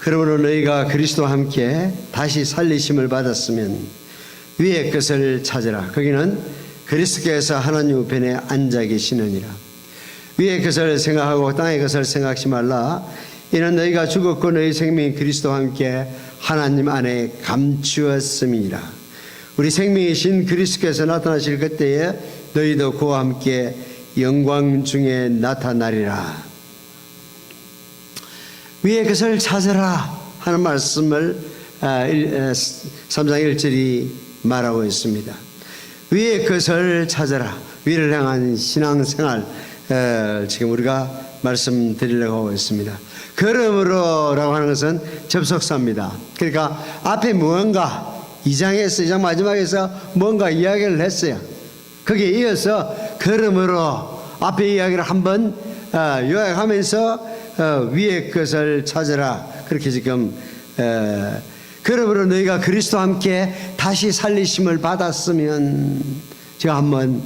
그러므로 너희가 그리스도와 함께 다시 살리심을 받았으면 위의 것을 찾으라. 거기는 그리스도께서 하나님 우편에 앉아 계시느니라. 위의 것을 생각하고 땅의 것을 생각하지 말라. 이는 너희가 죽었고 너희 생명이 그리스도와 함께 하나님 안에 감추었음이니라. 우리 생명이신 그리스도께서 나타나실 그때에 너희도 그와 함께 영광 중에 나타나리라. 위의 것을 찾으라 하는 말씀을 3장 1절이 말하고 있습니다. 위의 것을 찾아라. 위를 향한 신앙생활 지금 우리가 말씀드리려고 하고 있습니다. 그러므로 라고 하는 것은 접속사입니다. 그러니까 앞에 무언가 2장 마지막에서 뭔가 이야기를 했어요. 거기에 이어서 그러므로 앞에 이야기를 한번 요약하면서 위의 것을 찾으라. 그렇게 지금 그러므로 너희가 그리스도와 함께 다시 살리심을 받았으면, 제가 한번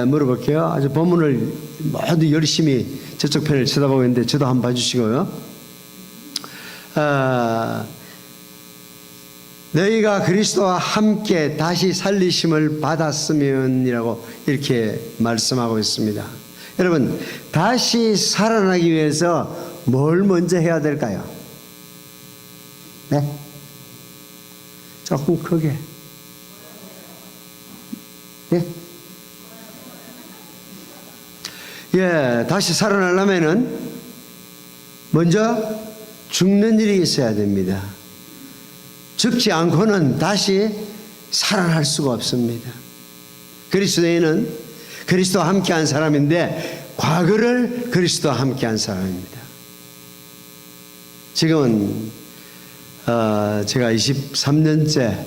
물어볼게요. 아주 본문을 모두 열심히 저쪽 편을 쳐다보고 있는데 저도 한번 봐주시고요. 너희가 그리스도와 함께 다시 살리심을 받았으면이라고 이렇게 말씀하고 있습니다. 여러분, 다시 살아나기 위해서 뭘 먼저 해야 될까요? 네? 조금 크게. 네? 예, 다시 살아나려면은 먼저 죽는 일이 있어야 됩니다. 죽지 않고는 다시 살아날 수가 없습니다. 그리스도인은 그리스도와 함께한 사람인데 과거를 그리스도와 함께한 사람입니다. 지금은 제가 23년째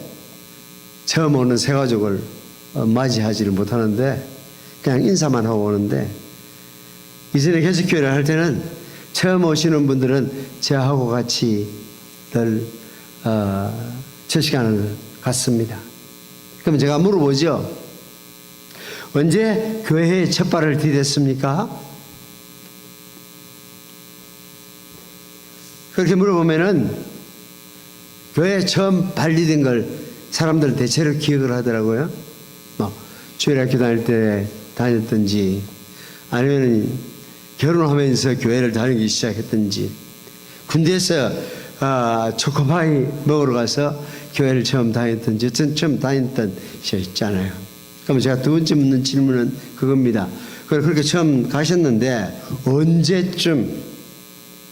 처음 오는 새가족을 맞이하지를 못하는데 그냥 인사만 하고 오는데, 이전에 개척교회를 할 때는 처음 오시는 분들은 저하고 같이 늘 첫 시간을 갖습니다. 그럼 제가 물어보죠. 언제 교회에 첫 발을 디뎠습니까? 그렇게 물어보면은 교회에 처음 발 디딘 걸 사람들 대체로 기억을 하더라고요. 주일학교 다닐 때 다녔든지, 아니면 결혼하면서 교회를 다니기 시작했든지, 군대에서 초코파이 먹으러 가서 교회를 처음 다녔든지, 처음 다녔던 시절 있잖아요. 그럼 제가 두 번째 묻는 질문은 그겁니다. 그렇게 처음 가셨는데 언제쯤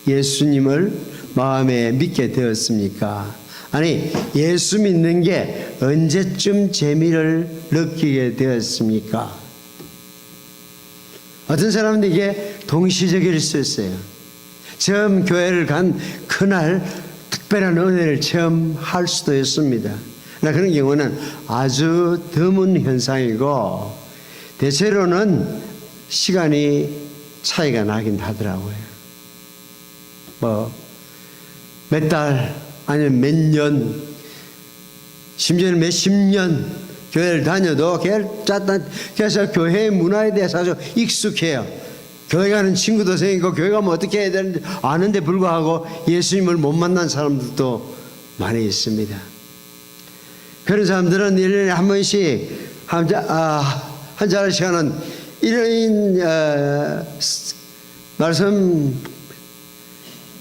예수님을 마음에 믿게 되었습니까? 아니, 예수 믿는 게 언제쯤 재미를 느끼게 되었습니까? 어떤 사람은 이게 동시적일 수 있어요. 처음 교회를 간 그날 특별한 은혜를 체험할 수도 있습니다. 그런 경우는 아주 드문 현상이고, 대체로는 시간이 차이가 나긴 하더라고요. 몇 달, 아니면 몇 년, 심지어는 몇십 년 교회를 다녀도 그래서 교회의 문화에 대해서 아주 익숙해요. 교회 가는 친구도 생기고 교회 가면 어떻게 해야 되는지 아는데 불구하고 예수님을 못 만난 사람들도 많이 있습니다. 그런 사람들은 1년에 한 번씩 한 자리씩 하는 이런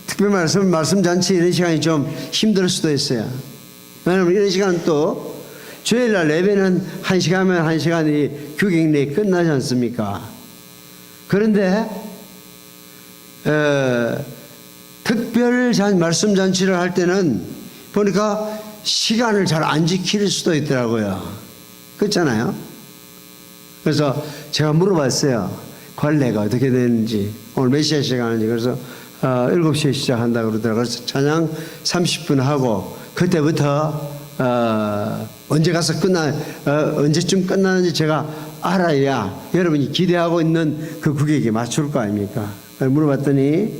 특별 말씀 잔치 이런 시간이 좀 힘들 수도 있어요. 왜냐하면 이런 시간은 또 주일날 예배는 1시간이면 1시간이 규격 내에 끝나지 않습니까? 그런데 특별 말씀 잔치를 할 때는 보니까 시간을 잘 안 지킬 수도 있더라고요. 그렇잖아요. 그래서 제가 물어봤어요. 관례가 어떻게 되는지, 오늘 몇 시에 시작하는지. 그래서 7시에 시작한다고 그러더라고요. 그래서 찬양 30분 하고, 그때부터 언제 가서 언제쯤 끝나는지 제가 알아야 여러분이 기대하고 있는 그 구객에 맞출 거 아닙니까? 물어봤더니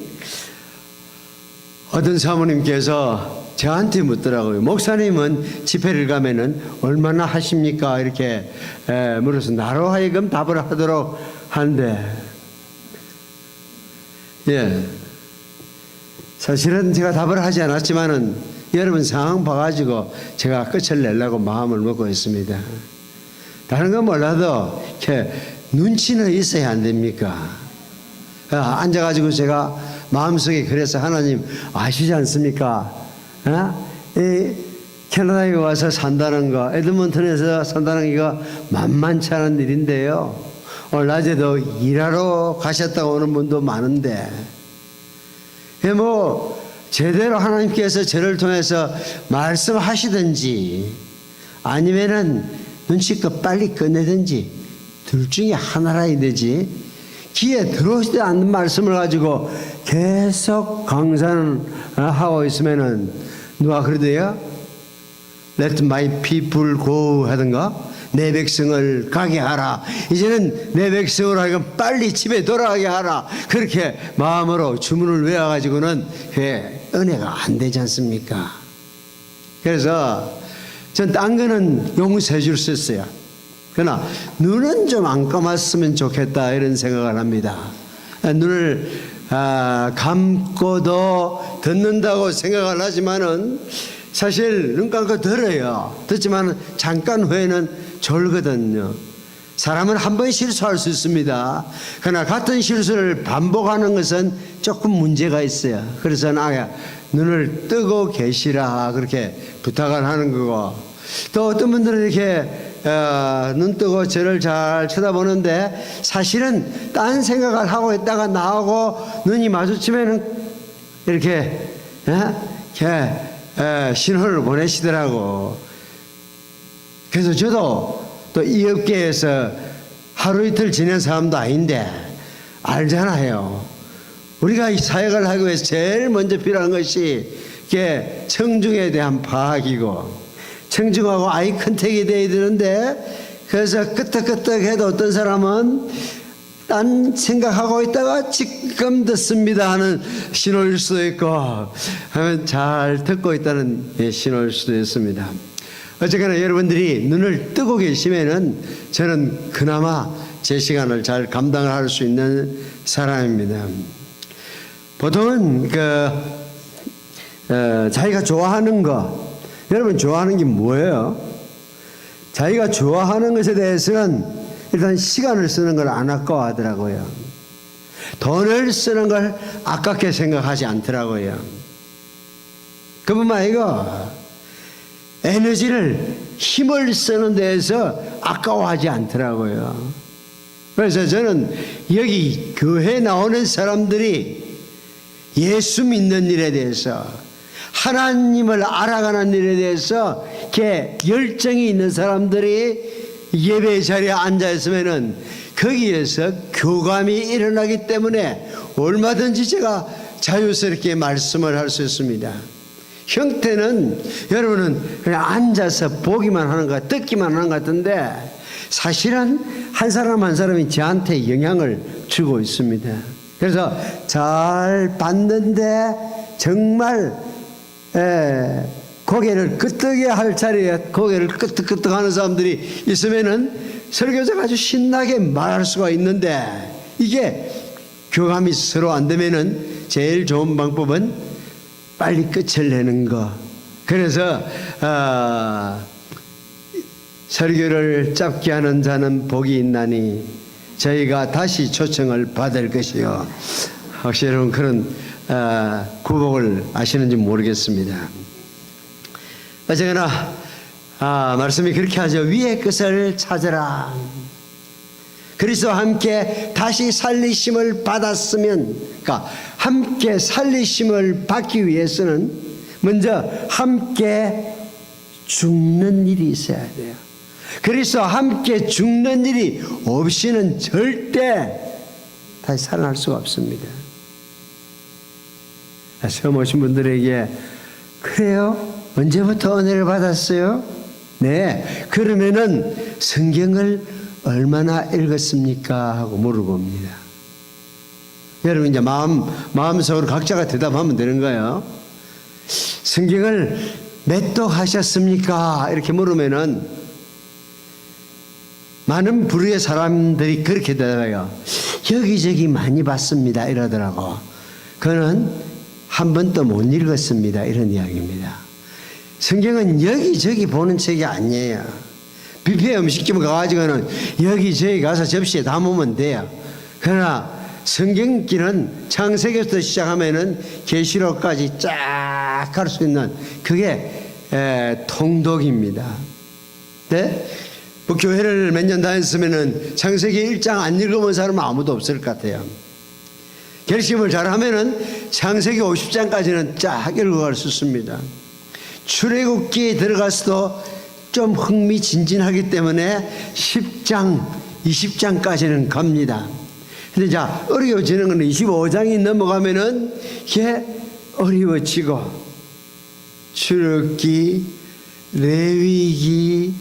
어떤 사모님께서 저한테 묻더라고요. 목사님은 집회를 가면은 얼마나 하십니까? 이렇게 물어서 나로 하여금 답을 하도록 하는데, 예, 사실은 제가 답을 하지 않았지만은 여러분 상황 봐가지고 제가 끝을 내려고 마음을 먹고 있습니다. 다른 건 몰라도 이렇게 눈치는 있어야 안 됩니까? 앉아가지고 제가 마음속에 그래서 하나님 아시지 않습니까? 이 캐나다에 와서 산다는 거, 에드먼턴에서 산다는 게 만만치 않은 일인데요. 오늘 낮에도 일하러 가셨다고 오는 분도 많은데, 뭐 제대로 하나님께서 저를 통해서 말씀하시든지 아니면은 눈치껏 빨리 끝내든지 둘 중에 하나라야 되지, 귀에 들어오지도 않는 말씀을 가지고 계속 강사를 하고 있으면은 누가 그러대요? Let my people go 하던가, 내 백성을 가게 하라. 이제는 내 백성을 하여금 빨리 집에 돌아가게 하라. 그렇게 마음으로 주문을 외워가지고는 은혜가 안 되지 않습니까? 그래서 전 딴 거는 용서해 줄 수 있어요. 그러나 눈은 좀 안 감았으면 좋겠다 이런 생각을 합니다. 눈을 감고도 듣는다고 생각을 하지만은 사실 눈 감고 들어요. 듣지만 잠깐 후에는 졸거든요. 사람은 한 번 실수할 수 있습니다. 그러나 같은 실수를 반복하는 것은 조금 문제가 있어요. 그래서 눈을 뜨고 계시라 그렇게 부탁을 하는 거고, 또 어떤 분들은 이렇게 눈 뜨고 저를 잘 쳐다보는데 사실은 딴 생각을 하고 있다가 나하고 눈이 마주치면은 이렇게 신호를 보내시더라고. 그래서 저도 또 이 업계에서 하루 이틀 지낸 사람도 아닌데 알잖아요. 우리가 이 사역을 하기 위해서 제일 먼저 필요한 것이 이게 청중에 대한 파악이고, 청중하고 아이 컨택이 돼야 되는데, 그래서 끄떡끄떡해도 어떤 사람은 딴 생각하고 있다가 지금 듣습니다 하는 신호일 수도 있고, 하면 잘 듣고 있다는 신호일 수도 있습니다. 어쨌거나 여러분들이 눈을 뜨고 계시면은 저는 그나마 제 시간을 잘 감당을 할 수 있는 사람입니다. 보통은 자기가 좋아하는 거, 여러분 좋아하는 게 뭐예요? 자기가 좋아하는 것에 대해서는 일단 시간을 쓰는 걸 안 아까워하더라고요. 돈을 쓰는 걸 아깝게 생각하지 않더라고요. 그뿐만 아니고 에너지를, 힘을 쓰는 데에서 아까워하지 않더라고요. 그래서 저는 여기 교회에 나오는 사람들이 예수 믿는 일에 대해서, 하나님을 알아가는 일에 대해서 이렇게 열정이 있는 사람들이 예배 자리에 앉아 있으면은 거기에서 교감이 일어나기 때문에 얼마든지 제가 자유스럽게 말씀을 할 수 있습니다. 형태는 여러분은 그냥 앉아서 보기만 하는 것, 듣기만 하는 것 같은데 사실은 한 사람 한 사람이 저한테 영향을 주고 있습니다. 그래서 잘 봤는데 정말 고개를 끄덕여 할 자리에 고개를 끄덕끄덕 하는 사람들이 있으면은 설교자가 아주 신나게 말할 수가 있는데, 이게 교감이 서로 안 되면은 제일 좋은 방법은 빨리 끝을 내는 거. 그래서 설교를 짧게 하는 자는 복이 있나니 저희가 다시 초청을 받을 것이요. 혹시 여러분 그런 구복을 아시는지 모르겠습니다. 어쨌거나 말씀이 그렇게 하죠. 위의 것을 찾으라. 그리스도와 함께 다시 살리심을 받았으면, 그러니까 함께 살리심을 받기 위해서는 먼저 함께 죽는 일이 있어야 돼요. 그리스도와 함께 죽는 일이 없이는 절대 다시 살아날 수가 없습니다. 처음 오신 분들에게 그래요? 언제부터 은혜를 받았어요? 네, 그러면은 성경을 얼마나 읽었습니까? 하고 물어봅니다. 여러분 이제 마음속으로 각자가 대답하면 되는 거예요. 성경을 몇 독 하셨습니까? 이렇게 물으면은 많은 부류의 사람들이 그렇게 대답해요. 여기저기 많이 봤습니다 이러더라고. 그는 한 번도 못 읽었습니다. 이런 이야기입니다. 성경은 여기저기 보는 책이 아니에요. 뷔페 음식점 가가지고는 여기저기 가서 접시에 담으면 돼요. 그러나 성경길은 창세기부터 시작하면은 계시록까지 쫙 갈 수 있는 그게 통독입니다. 네? 뭐 교회를 몇 년 다녔으면은 창세기 1장 안 읽어본 사람은 아무도 없을 것 같아요. 결심을 잘하면은 창세기 50장까지는 쫙 읽어갈 수 있습니다. 출애굽기에 들어가서도 좀 흥미진진하기 때문에 10장, 20장까지는 갑니다. 근데 자, 어려워지는 건 25장이 넘어가면은 이게 어려워지고 출애굽기, 레위기,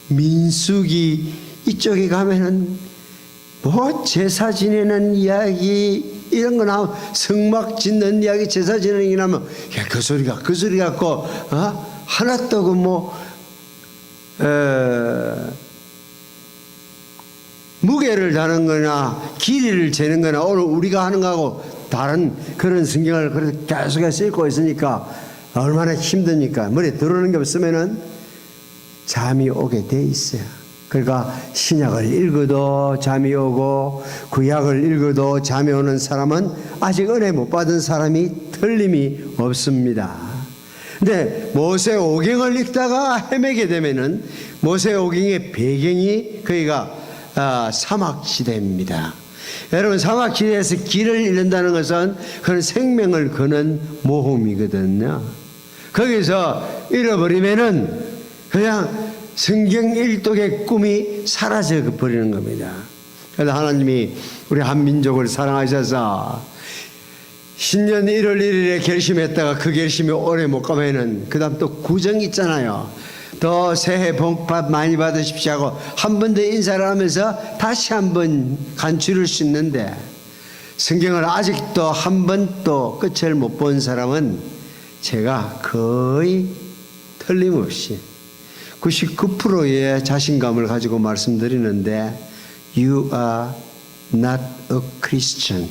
민수기 이쪽에 가면은 뭐 제사 지내는 이야기 이런 거 나오면 성막 짓는 이야기 제사 지내는 이야기 나오면 야, 그 소리 갖고 하나도 그 무게를 다는 거나 길이를 재는 거나 오늘 우리가 하는 거하고 다른 그런 성경을 그래서 계속해서 읽고 있으니까 얼마나 힘드니까 머리에 들어오는 게 없으면은 잠이 오게 돼 있어요. 그러니까 신약을 읽어도 잠이 오고 구약을 읽어도 잠이 오는 사람은 아직 은혜 못 받은 사람이 틀림이 없습니다. 근데 모세오경을 읽다가 헤매게 되면은 모세오경의 배경이 거기가 사막지대입니다. 여러분 사막지대에서 길을 잃는다는 것은 그런 생명을 거는 모험이거든요. 거기서 잃어버리면은 그냥 성경 일독의 꿈이 사라져 버리는 겁니다. 그래서 하나님이 우리 한민족을 사랑하셔서 신년 1월 1일에 결심했다가 그 결심이 오래 못 가면은 그 다음 또 구정 있잖아요. 더 새해 복 많이 받으십시오 하고 한 번 더 인사를 하면서 다시 한 번 간추릴 수 있는데 성경을 아직도 한 번도 끝을 못 본 사람은 제가 거의 틀림없이 99%의 자신감을 가지고 말씀드리는데 You are not a Christian.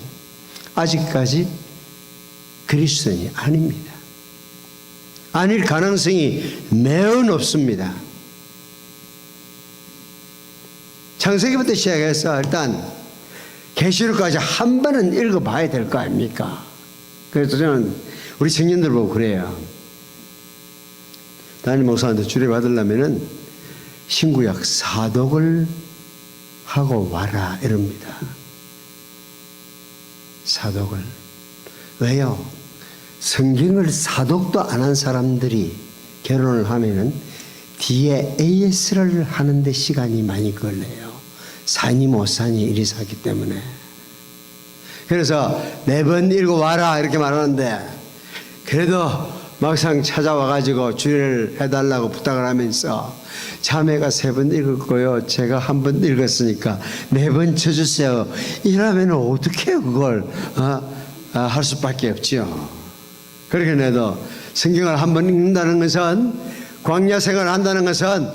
아직까지 그리스도인이 아닙니다. 아닐 가능성이 매우 높습니다. 창세기부터 시작해서 일단 계시록까지 한 번은 읽어봐야 될 거 아닙니까? 그래서 저는 우리 청년들 보고 그래요. 담임 목사한테 주례받으려면은 신구약 사독을 하고 와라 이럽니다. 사독을. 왜요? 성경을 사독도 안 한 사람들이 결혼을 하면은 뒤에 AS를 하는데 시간이 많이 걸려요. 사니 못 사니 이리 사기 때문에. 그래서 4번 읽어와라 이렇게 말하는데 그래도 막상 찾아와가지고 주례를 해달라고 부탁을 하면서 자매가 3번 읽었고요. 제가 1번 읽었으니까 4번 쳐주세요. 이러면 어떻게 그걸 할 수밖에 없죠. 그렇게 해도 성경을 1번 읽는다는 것은 광야 생활을 한다는 것은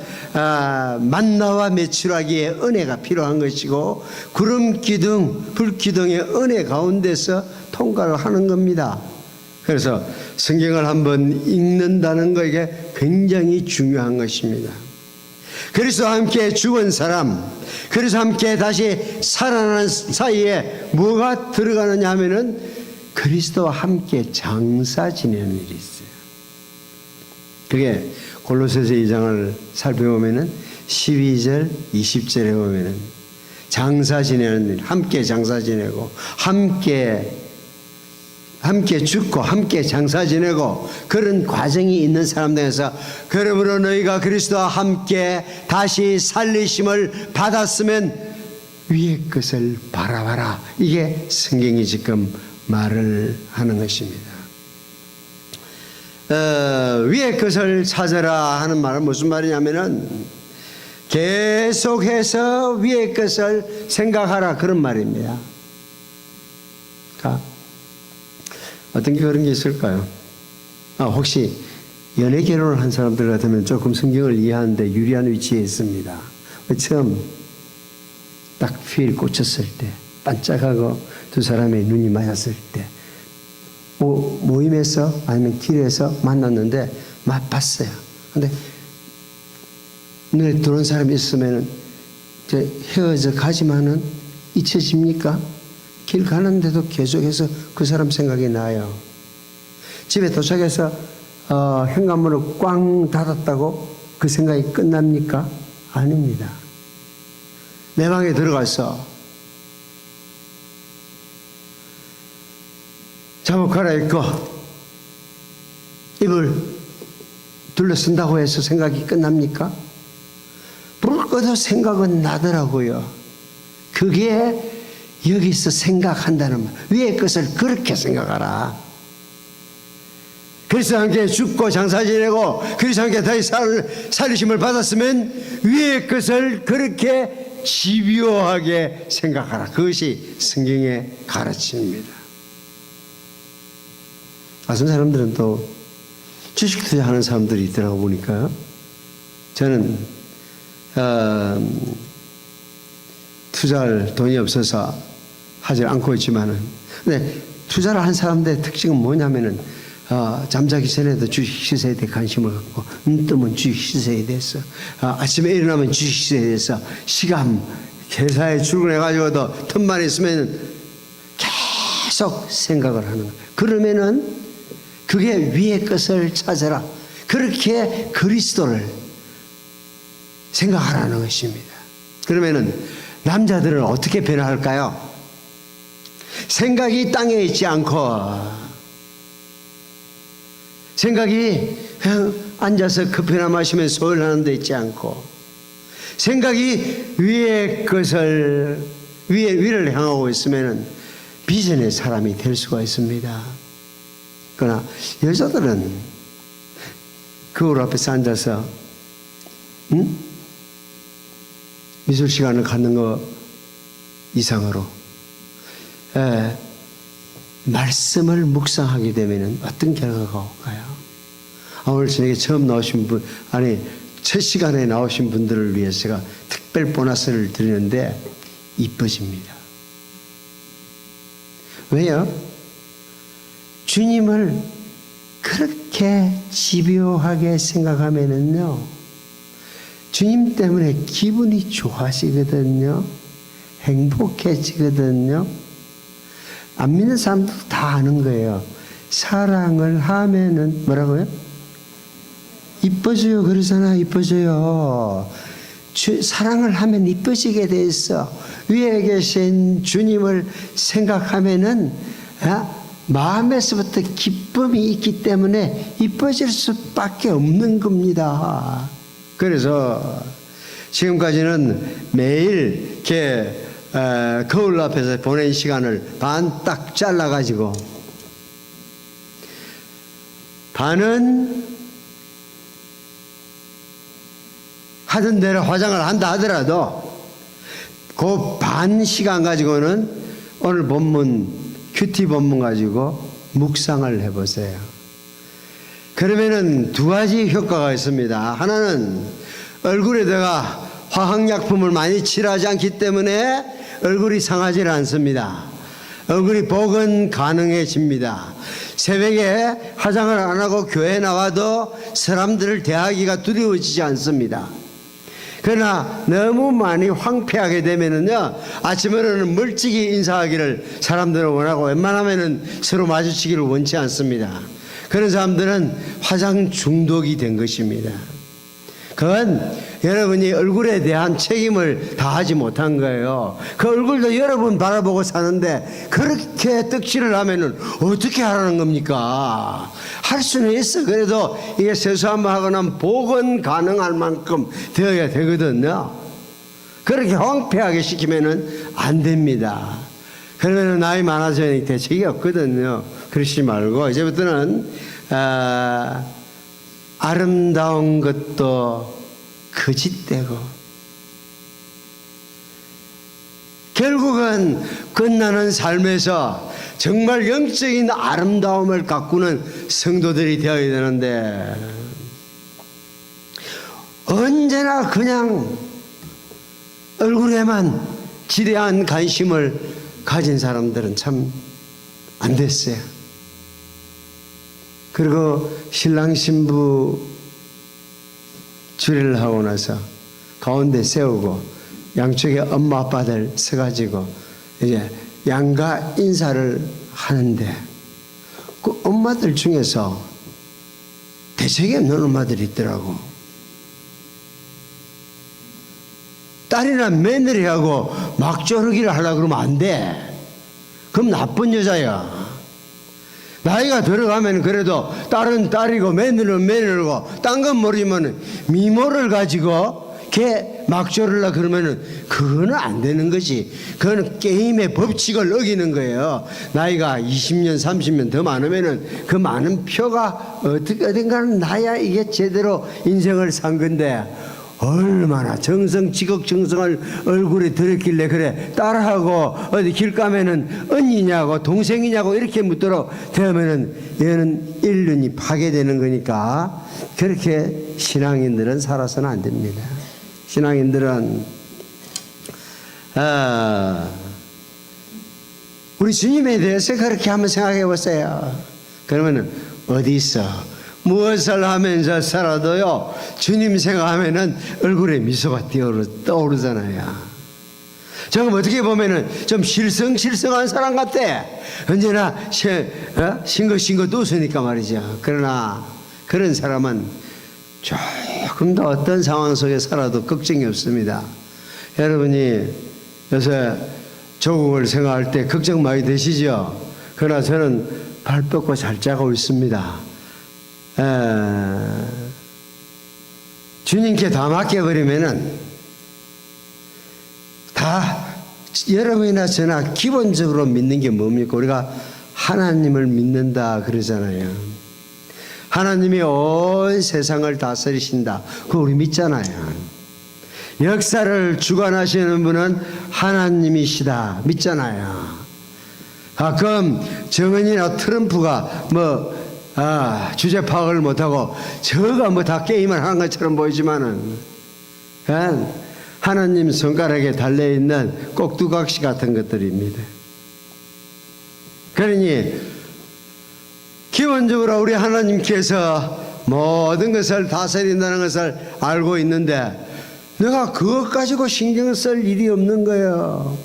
만나와 매출하기에 은혜가 필요한 것이고 구름 기둥, 불 기둥의 은혜 가운데서 통과를 하는 겁니다. 그래서 성경을 1번 읽는다는 것이 굉장히 중요한 것입니다. 그리스도와 함께 죽은 사람, 그리스도와 함께 다시 살아나는 사이에 뭐가 들어가느냐 하면은 그리스도와 함께 장사 지내는 일이 있어요. 그게 골로새서 2장을 살펴보면은 12절, 20절에 보면은 장사 지내는 일, 함께 장사 지내고 함께 죽고 함께 장사 지내고 그런 과정이 있는 사람들에서 그러므로 너희가 그리스도와 함께 다시 살리심을 받았으면 위의 것을 바라봐라. 이게 성경이 지금 말을 하는 것입니다. 위의 것을 찾아라 하는 말은 무슨 말이냐면은 계속해서 위의 것을 생각하라 그런 말입니다. 어떤 게 그런 게 있을까요? 혹시 연애 결혼을 한 사람들 같으면 조금 성경을 이해하는데 유리한 위치에 있습니다. 처음 딱 휠 꽂혔을 때 반짝하고 두 사람의 눈이 맞았을 때 모임에서 아니면 길에서 만났는데 봤어요. 근데 눈에 들어온 사람이 있으면은 이제 헤어져 가지만은 잊혀집니까? 길 가는데도 계속해서 그 사람 생각이 나요. 집에 도착해서 현관문을 꽝 닫았다고 그 생각이 끝납니까? 아닙니다. 내 방에 들어가서 잠옷 갈아입고 입을 둘러쓴다고 해서 생각이 끝납니까? 불을 꺼도 생각은 나더라고요. 그게 여기서 생각한다는 말. 위의 것을 그렇게 생각하라. 그리스도와 함께 죽고 장사 지내고 그리스도와 함께 다시 살리심을 받았으면 위의 것을 그렇게 집요하게 생각하라. 그것이 성경의 가르침입니다. 어떤 사람들은 또 주식 투자하는 사람들이 있더라고 보니까 저는 투자할 돈이 없어서 하지 않고 있지만은 근데 투자를 한 사람들의 특징은 뭐냐면은 잠자기 전에도 주식 시세에 대해 관심을 갖고 뜨면 주식 시세에 대해서 아침에 일어나면 주식 시세에 대해서 시간 회사에 출근해가지고도 틈만 있으면 계속 생각을 하는 거예요. 그러면은 그게 위의 것을 찾아라. 그렇게 그리스도를 생각하라는 것입니다. 그러면은 남자들은 어떻게 변화할까요? 생각이 땅에 있지 않고 생각이 그냥 앉아서 커피나 마시면 소일하는 데 있지 않고 생각이 위의 것을 위를 향하고 있으면 비전의 사람이 될 수가 있습니다. 그러나 여자들은 거울 앞에서 앉아서 미술 시간을 갖는 거 이상으로 말씀을 묵상하게 되면 어떤 결과가 올까요? 오늘 저녁에 처음 나오신 분, 첫 시간에 나오신 분들을 위해서 제가 특별 보너스를 드리는데 이뻐집니다. 왜요? 주님을 그렇게 집요하게 생각하면은요, 주님 때문에 기분이 좋아지거든요. 행복해지거든요. 안 믿는 사람들도 다 아는 거예요. 사랑을 하면은 뭐라고요? 이뻐져요. 그러잖아. 이뻐져요. 사랑을 하면 이뻐지게 돼 있어. 위에 계신 주님을 생각하면은 마음에서부터 기쁨이 있기 때문에 이뻐질 수밖에 없는 겁니다. 그래서 지금까지는 매일 이렇게 거울 앞에서 보낸 시간을 반 딱 잘라가지고 반은 하던 대로 화장을 한다 하더라도 그 반 시간 가지고는 오늘 본문 큐티 본문 가지고 묵상을 해보세요. 그러면은 두 가지 효과가 있습니다. 하나는 얼굴에다가 화학약품을 많이 칠하지 않기 때문에 얼굴이 상하지 않습니다. 얼굴이 복원 가능해집니다. 새벽에 화장을 안 하고 교회 나와도 사람들을 대하기가 두려워지지 않습니다. 그러나 너무 많이 황폐하게 되면은요, 아침에는 멀찍이 인사하기를 사람들은 원하고 웬만하면은 서로 마주치기를 원치 않습니다. 그런 사람들은 화장 중독이 된 것입니다. 그건 여러분이 얼굴에 대한 책임을 다하지 못한 거예요. 그 얼굴도 여러분 바라보고 사는데 그렇게 떡칠을 하면은 어떻게 하라는 겁니까? 할 수는 있어. 그래도 이게 세수한번 하고 나면 복원 가능할 만큼 되어야 되거든요. 그렇게 황폐하게 시키면은 안 됩니다. 그러면은 나이 많아지니 대책이 없거든요. 그러지 말고 이제부터는 아름다운 것도 거짓되고 결국은 끝나는 삶에서 정말 영적인 아름다움을 가꾸는 성도들이 되어야 되는데 언제나 그냥 얼굴에만 지대한 관심을 가진 사람들은 참 안 됐어요. 그리고 신랑 신부 주례를 하고 나서 가운데 세우고 양쪽에 엄마 아빠들 서가지고 이제 양가 인사를 하는데 그 엄마들 중에서 대책이 없는 엄마들이 있더라고. 딸이나 며느리하고 막조르기를 하려고 그러면 안 돼. 그럼 나쁜 여자야. 나이가 들어가면 그래도 딸은 딸이고 며느리는 며느리고 딴 건 모르지만 미모를 가지고 걔 막조르려 그러면은 그거는 안 되는 거지. 그거는 게임의 법칙을 어기는 거예요. 나이가 20년 30년 더 많으면은 그 많은 표가 어딘가는 나야 이게 제대로 인생을 산 건데 얼마나 지극정성을 얼굴에 들었길래 그래 딸하고 어디 길 가면은 언니냐고 동생이냐고 이렇게 묻도록 되면은 얘는 인륜이 파괴되는 거니까 그렇게 신앙인들은 살아서는 안 됩니다. 신앙인들은 우리 주님에 대해서 그렇게 한번 생각해 보세요. 그러면은 어디 있어? 무엇을 하면서 살아도요 주님 생각하면은 얼굴에 미소가 떠오르잖아요. 지금 어떻게 보면은 좀 실성한 사람 같아. 언제나 싱긋싱긋 웃으니까 말이죠. 그러나 그런 사람은 조금 더 어떤 상황 속에 살아도 걱정이 없습니다. 여러분이 요새 조국을 생각할 때 걱정 많이 되시죠? 그러나 저는 발 뻗고 잘 자고 있습니다. 주님께 다 맡겨버리면은 다 여러분이나 저나 기본적으로 믿는 게 뭡니까? 우리가 하나님을 믿는다 그러잖아요. 하나님이 온 세상을 다스리신다. 그거 우리 믿잖아요. 역사를 주관하시는 분은 하나님이시다. 믿잖아요. 가끔 정은이나 트럼프가 주제 파악을 못하고 저가 다 게임을 하는 것처럼 보이지만은 하나님 손가락에 달려있는 꼭두각시 같은 것들입니다. 그러니 기본적으로 우리 하나님께서 모든 것을 다스린다는 것을 알고 있는데 내가 그것 가지고 신경을 쓸 일이 없는 거예요.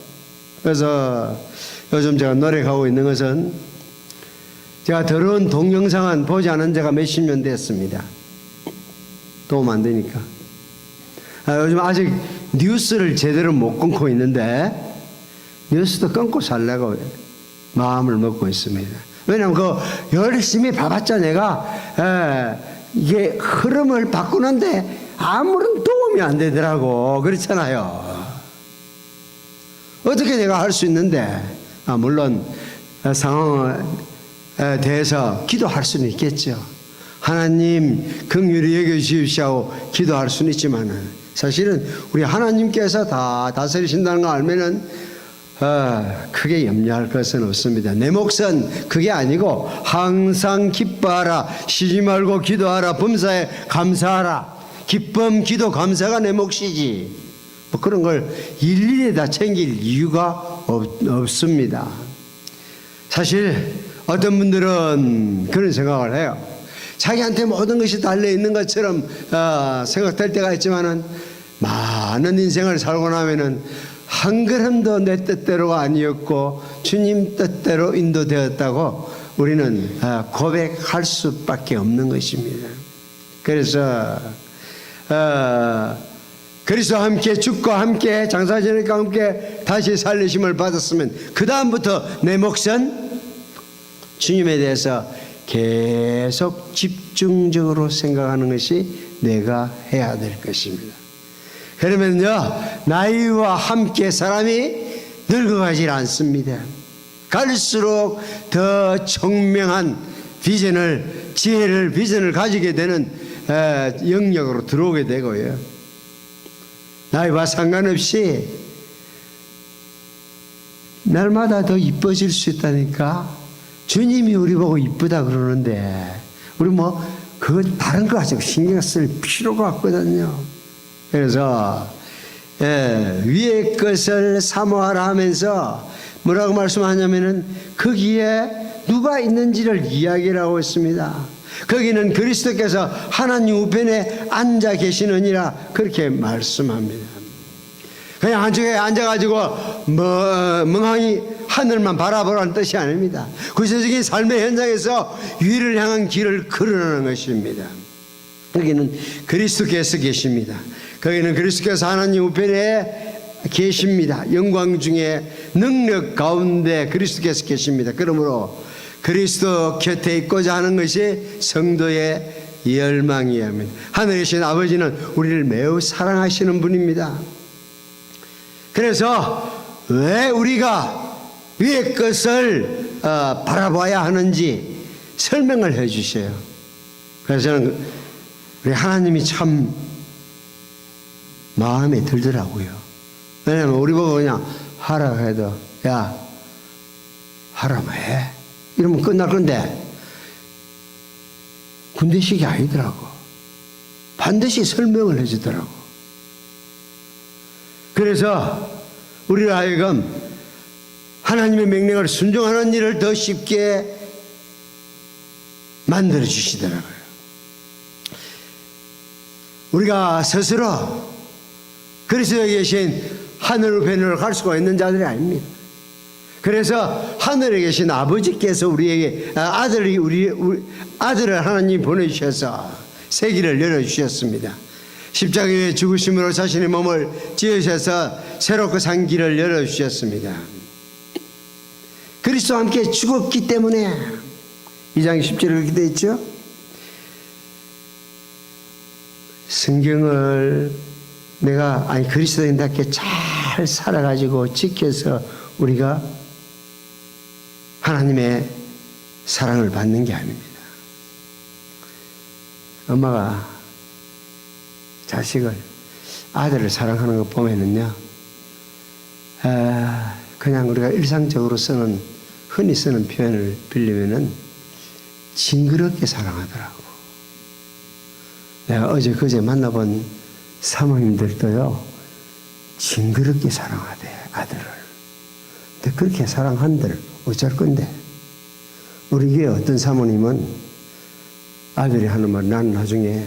그래서 요즘 제가 노력하고 있는 것은 제가 더러운 동영상은 보지 않은 지가 몇십 년 됐습니다. 도움 안 되니까. 요즘 아직 뉴스를 제대로 못 끊고 있는데 뉴스도 끊고 살려고 마음을 먹고 있습니다. 왜냐하면 그 열심히 봐봤자 내가 이게 흐름을 바꾸는데 아무런 도움이 안 되더라고. 그렇잖아요. 어떻게 내가 할 수 있는데 물론 상황에 대해서 기도할 수는 있겠죠. 하나님 긍휼히 여겨주십시오 기도할 수는 있지만은 사실은 우리 하나님께서 다 다스리신다는 거 알면은 크게 염려할 것은 없습니다. 내 몫은 그게 아니고 항상 기뻐하라, 쉬지 말고 기도하라, 범사에 감사하라. 기쁨, 기도, 감사가 내 몫이지 그런 걸 일일이 다 챙길 이유가 없습니다. 사실 어떤 분들은 그런 생각을 해요. 자기한테 모든 것이 달려있는 것처럼 생각될 때가 있지만은 많은 인생을 살고 나면은 한 걸음도 내 뜻대로가 아니었고 주님 뜻대로 인도되었다고 우리는 고백할 수밖에 없는 것입니다. 그래서 그리스도와 함께 죽고 함께 장사지니까 함께 다시 살리심을 받았으면 그 다음부터 내 몫은 주님에 대해서 계속 집중적으로 생각하는 것이 내가 해야 될 것입니다. 그러면요 나이와 함께 사람이 늙어가질 않습니다. 갈수록 더 청명한 비전을 비전을 가지게 되는 영역으로 들어오게 되고요. 나이와 상관없이 날마다 더 이뻐질 수 있다니까. 주님이 우리 보고 이쁘다 그러는데 우리 그거 다른 거 가지고 신경 쓸 필요가 없거든요. 그래서 위의 것을 사모하라 하면서 뭐라고 말씀하냐면은 거기에 누가 있는지를 이야기를 하고 있습니다. 거기는 그리스도께서 하나님 우편에 앉아 계시느니라 그렇게 말씀합니다. 그냥 한쪽에 앉아가지고 멍하니 하늘만 바라보라는 뜻이 아닙니다. 구체적인 삶의 현장에서 위를 향한 길을 걸어가는 것입니다. 거기는 그리스도께서 계십니다. 거기는 그리스도께서 하나님 우편에 계십니다. 영광 중에 능력 가운데 그리스도께서 계십니다. 그러므로 그리스도 곁에 있고자 하는 것이 성도의 열망이어야 합니다. 하늘에 계신 아버지는 우리를 매우 사랑하시는 분입니다. 그래서 왜 우리가 위의 것을 바라봐야 하는지 설명을 해 주셔요. 그래서 저는 우리 하나님이 참 마음에 들더라고요. 왜냐하면 우리 보고 그냥 하라 해도 야 하라면 해 이러면 끝날 건데 군대식이 아니더라고. 반드시 설명을 해 주더라고. 그래서 우리를 하여금 하나님의 명령을 순종하는 일을 더 쉽게 만들어 주시더라고요. 우리가 스스로 그리스도에 계신 하늘 우편으로 갈 수가 있는 자들이 아닙니다. 그래서 하늘에 계신 아버지께서 우리에게 아들을 하나님 보내주셔서 세기를 열어주셨습니다. 십자가의 죽으심으로 자신의 몸을 지으셔서 새롭게 산 길을 열어주셨습니다. 그리스도와 함께 죽었기 때문에 2장 10절에 그렇게 되어 있죠. 성경을 그리스도인답게 잘 살아가지고 지켜서 우리가 하나님의 사랑을 받는 게 아닙니다. 엄마가 아들을 사랑하는 거 보면은요, 그냥 우리가 일상적으로 흔히 쓰는 표현을 빌리면은 징그럽게 사랑하더라고. 내가 그제 만나본 사모님들도요, 징그럽게 사랑하대, 아들을. 근데 그렇게 사랑한들 어쩔 건데. 우리 교회 어떤 사모님은 아들이 하는 말, 난 나중에,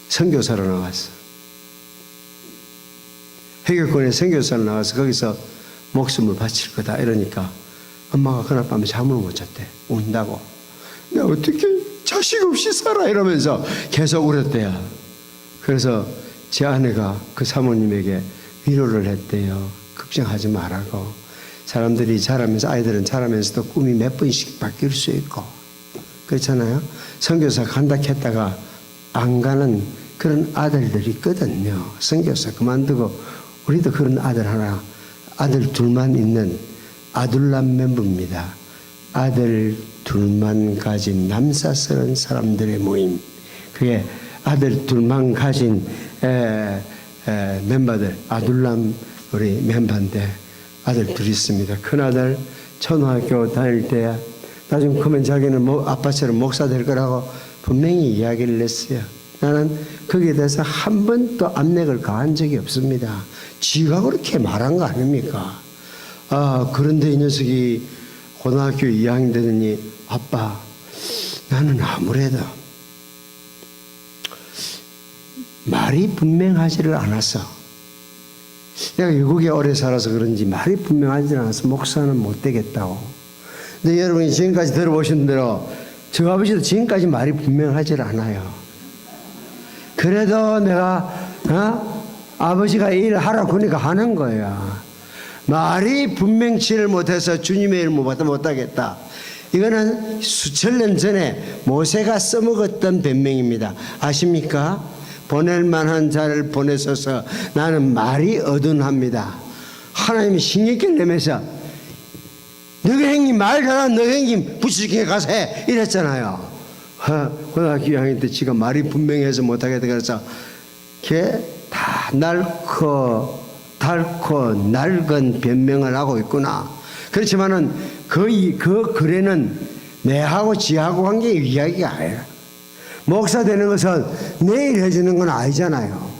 선교사로 나갔어. 해결권에 선교사로 나가서 거기서 목숨을 바칠 거다. 이러니까 엄마가 그날 밤에 잠을 못 잤대. 운다고. 내가 어떻게 자식 없이 살아? 이러면서 계속 울었대요. 그래서 제 아내가 그 사모님에게 위로를 했대요. 걱정하지 말라고. 사람들이 자라면서, 아이들은 자라면서도 꿈이 몇 번씩 바뀔 수 있고 그렇잖아요. 선교사 간다 했다가 안 가는 그런 아들들이 있거든요. 선교사 그만두고. 우리도 그런 아들 둘만 있는 아둘람 멤버입니다. 아들 둘만 가진 남사스러운 사람들의 모임. 그게 아들 둘만 가진 멤버들, 아둘람 우리 멤버인데 아들 둘이 있습니다. 큰아들 초등학교 다닐 때 나중에 크면 자기는 아빠처럼 목사 될 거라고 분명히 이야기를 했어요. 나는 거기에 대해서 한 번도 압력을 가한 적이 없습니다. 지가 그렇게 말한 거 아닙니까? 그런데 이 녀석이 고등학교 2학년 되더니 아빠, 나는 아무래도 말이 분명하지를 않았어. 내가 외국에 오래 살아서 그런지 말이 분명하지 않아서 목사는 못 되겠다고. 근데 여러분이 지금까지 들어보신 대로 저 아버지도 지금까지 말이 분명하지 않아요. 그래도 내가 아버지가 일을 하라고 그러니까 하는 거야. 말이 분명치를 못해서 주님의 일을 못하겠다. 이거는 수천 년 전에 모세가 써먹었던 변명입니다. 아십니까? 보낼 만한 자를 보내셔서 나는 말이 어둔합니다. 하나님이 신경질 내면서 너희 형님 말 잘하는 너희 형님 부치게 가서 해 이랬잖아요. 고등학교 2학년 때 지가 말이 분명해서 못하겠다 그래서 걔 다 달고 낡은 변명을 하고 있구나. 그렇지만은 그 글에는 내하고 지하고 관계의 이야기가 아니라 목사 되는 것은 내일 해주는 건 아니잖아요.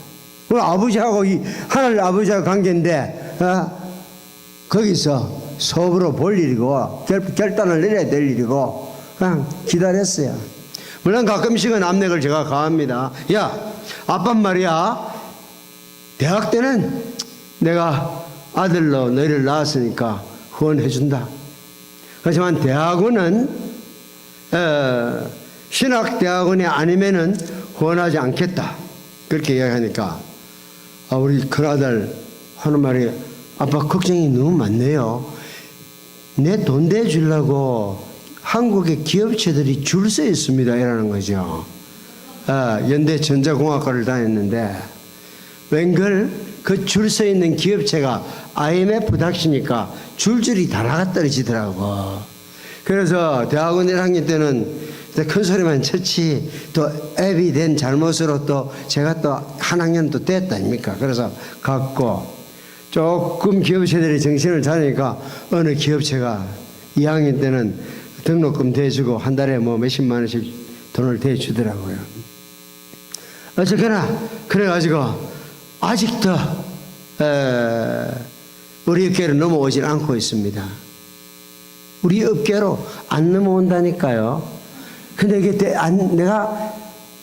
아버지하고 하늘 아버지하고 관계인데 거기서 소업으로 볼 일이고 결단을 내려야 될 일이고 그냥 기다렸어요. 물론 가끔씩은 압력을 제가 가합니다. 야, 아빠 말이야. 대학 때는 내가 아들로 너희를 낳았으니까 후원해준다. 하지만 대학원은 신학대학원이 아니면은 후원하지 않겠다. 그렇게 이야기하니까 우리 큰아들 하는 말이 아빠 걱정이 너무 많네요. 내 돈 대주려고 한국의 기업체들이 줄 서 있습니다. 이라는 거죠. 연대 전자공학과를 다녔는데 웬걸 그 줄 서 있는 기업체가 IMF 닥치니까 줄줄이 다 나가 떨어지더라고. 그래서 대학원 1학년 때는 큰 소리만 쳤지 또 앱이 된 잘못으로 또 제가 또 한 학년 또 됐다 아닙니까? 그래서 갔고 조금 기업체들이 정신을 차리니까 어느 기업체가 2학년 때는 등록금 대주고 한 달에 뭐 몇십만 원씩 돈을 대주더라고요. 어쨌거나 그래가지고 아직도 우리 업계로 넘어오질 않고 있습니다. 우리 업계로 안 넘어온다니까요. 근데 이게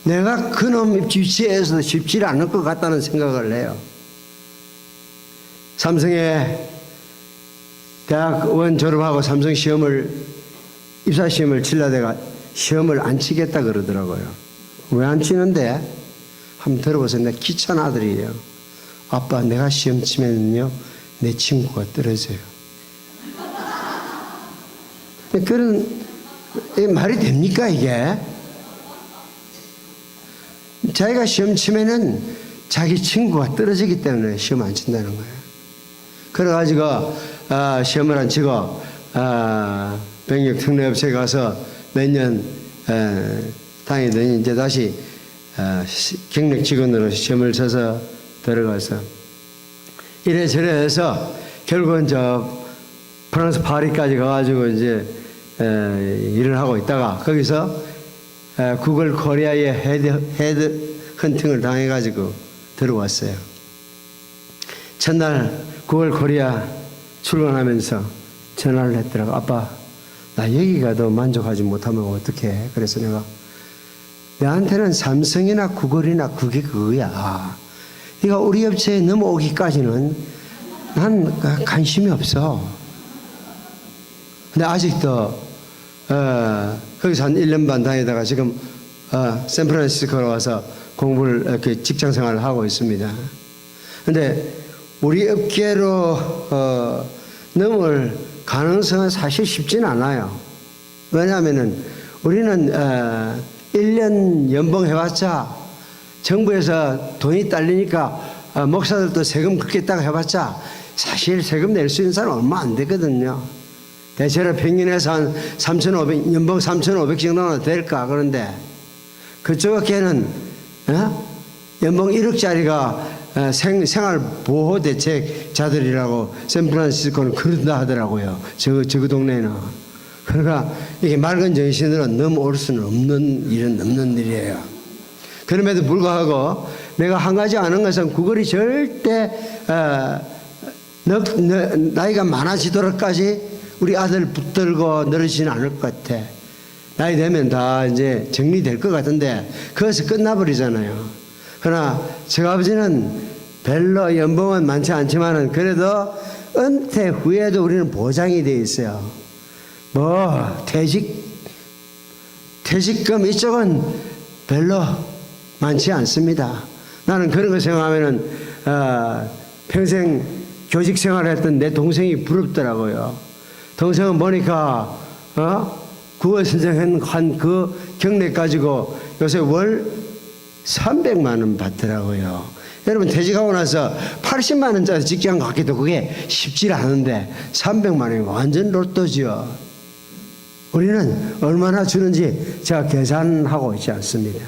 내가 그놈 위치에서 쉽지 않을 것 같다는 생각을 해요. 삼성에 대학원 졸업하고 삼성 입사 시험을 치려다가 시험을 안 치겠다 그러더라고요. 왜 안 치는데? 한번 들어보세요. 내가 귀찮은 아들이에요. 아빠, 내가 시험 치면요 내 친구가 떨어져요. 그런 말이 됩니까 이게? 자기가 시험 치면은 자기 친구가 떨어지기 때문에 시험 안 친다는 거예요. 그래가지고 시험을 안 치고 병역 특례업체에 가서 몇 년 다니더니 이제 다시 경력 직원으로 시험을 쳐서 들어가서 이래저래 해서 결국은 저 프랑스 파리까지 가가지고 이제 일을 하고 있다가 거기서 구글 코리아의 헤드 헌팅을 당해가지고 들어왔어요. 첫날 구글 코리아 출근하면서 전화를 했더라고. 아빠, 나 여기 가도 만족하지 못하면 어떡해? 그래서 내가 내한테는 삼성이나 구글이나 그게 그거야. 네가 우리 업체에 넘어오기까지는 난 관심이 없어. 근데 아직도 거기서 한 1년 반 다니다가 지금 샌프란시스코로 와서 공부를 직장 생활을 하고 있습니다. 근데 우리 업계로 넘을 가능성은 사실 쉽지는 않아요. 왜냐하면은 우리는 1년 연봉 해봤자 정부에서 돈이 딸리니까 목사들도 세금 걷겠다고 해봤자 사실 세금 낼 수 있는 사람 얼마 안 되거든요. 대체로 평균에서 한 3,500, 연봉 3,500 정도는 될까? 그런데 그쪽 업계는 연봉 1억짜리가 생활보호대책자들이라고 샌프란시스코는 그런다 하더라고요. 저 동네는. 그러니까 이게 맑은 정신으로 넘어올 수는 없는 일은 없는 일이에요. 그럼에도 불구하고 내가 한 가지 아는 것은 구글이 절대 나이가 많아지도록까지 우리 아들 붙들고 늘어지지는 않을 것 같아. 나이 되면 다 이제 정리될 것 같은데 그것이 끝나버리잖아요. 그러나 저 아버지는 별로 연봉은 많지 않지만은 그래도 은퇴 후에도 우리는 보장이 되어 있어요. 뭐 퇴직금 이쪽은 별로 많지 않습니다. 나는 그런 거 생각하면은 평생 교직 생활을 했던 내 동생이 부럽더라고요. 동생은 보니까 국어 선생한 그 경력 가지고 요새 월 300만 원 받더라고요. 여러분 퇴직하고 나서 80만 원짜리 직장 갖기도 그게 쉽지 않은데 300만 원이 완전 로또죠. 우리는 얼마나 주는지 제가 계산하고 있지 않습니다.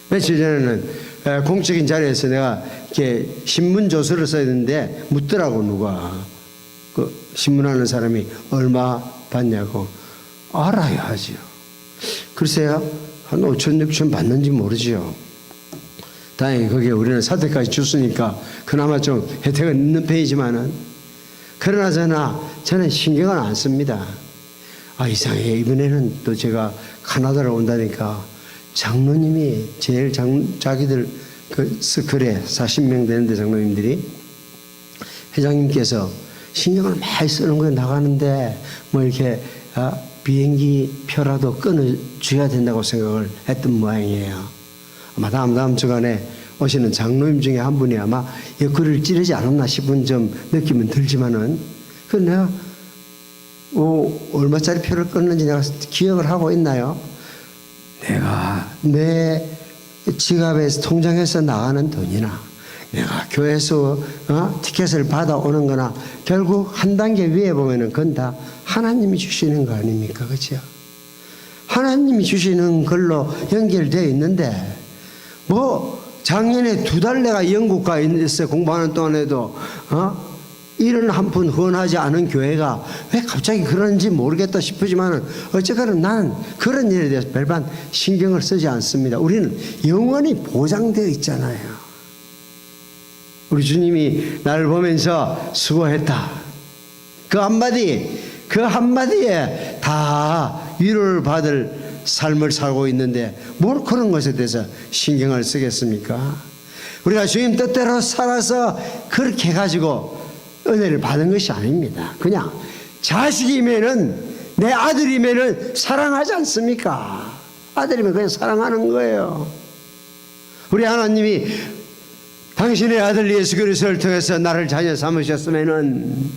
며칠 전에는 공적인 자리에서 내가 이렇게 신문 조서를 써야 되는데 묻더라고. 누가 그 신문하는 사람이 얼마 받냐고. 알아야 하죠. 글쎄요, 한 5천 6천 받는지 모르죠. 다행히 거기에 우리는 사퇴까지 줬으니까 그나마 좀 혜택은 있는 편이지만은 그러나 저는 신경을 안 씁니다. 이상해. 이번에는 또 제가 카나다로 온다니까 장로님이 제일 자기들 그 스클에 40명 되는데 장로님들이 회장님께서 신경을 많이 쓰는 거에 나가는데 뭐 이렇게 비행기 표라도 끊어줘야 된다고 생각을 했던 모양이에요. 아마 다음 주간에 오시는 장로님 중에 한 분이 아마 글을 찌르지 않았나 싶은 좀 느낌은 들지만은 그 내가 얼마짜리 표를 끊는지 내가 기억을 하고 있나요? 내가 내 지갑에서 통장에서 나가는 돈이나 내가 교회에서 티켓을 받아오는 거나 결국 한 단계 위에 보면은 그건 다 하나님이 주시는 거 아닙니까? 그렇죠? 하나님이 주시는 걸로 연결되어 있는데 뭐 작년에 2달 내가 영국 가 있어요. 공부하는 동안에도 이런 한 푼 후원하지 않은 교회가 왜 갑자기 그런지 모르겠다 싶지만은 어쨌거나 나는 그런 일에 대해서 별반 신경을 쓰지 않습니다. 우리는 영원히 보장되어 있잖아요. 우리 주님이 나를 보면서 수고했다. 그 한마디에 다 위로를 받을 삶을 살고 있는데 뭘 그런 것에 대해서 신경을 쓰겠습니까? 우리가 주님 뜻대로 살아서 그렇게 해가지고 은혜를 받은 것이 아닙니다. 그냥 자식이면은 내 아들이면은 사랑하지 않습니까? 아들이면 그냥 사랑하는 거예요. 우리 하나님이 당신의 아들 예수 그리스도를 통해서 나를 자녀 삼으셨으면은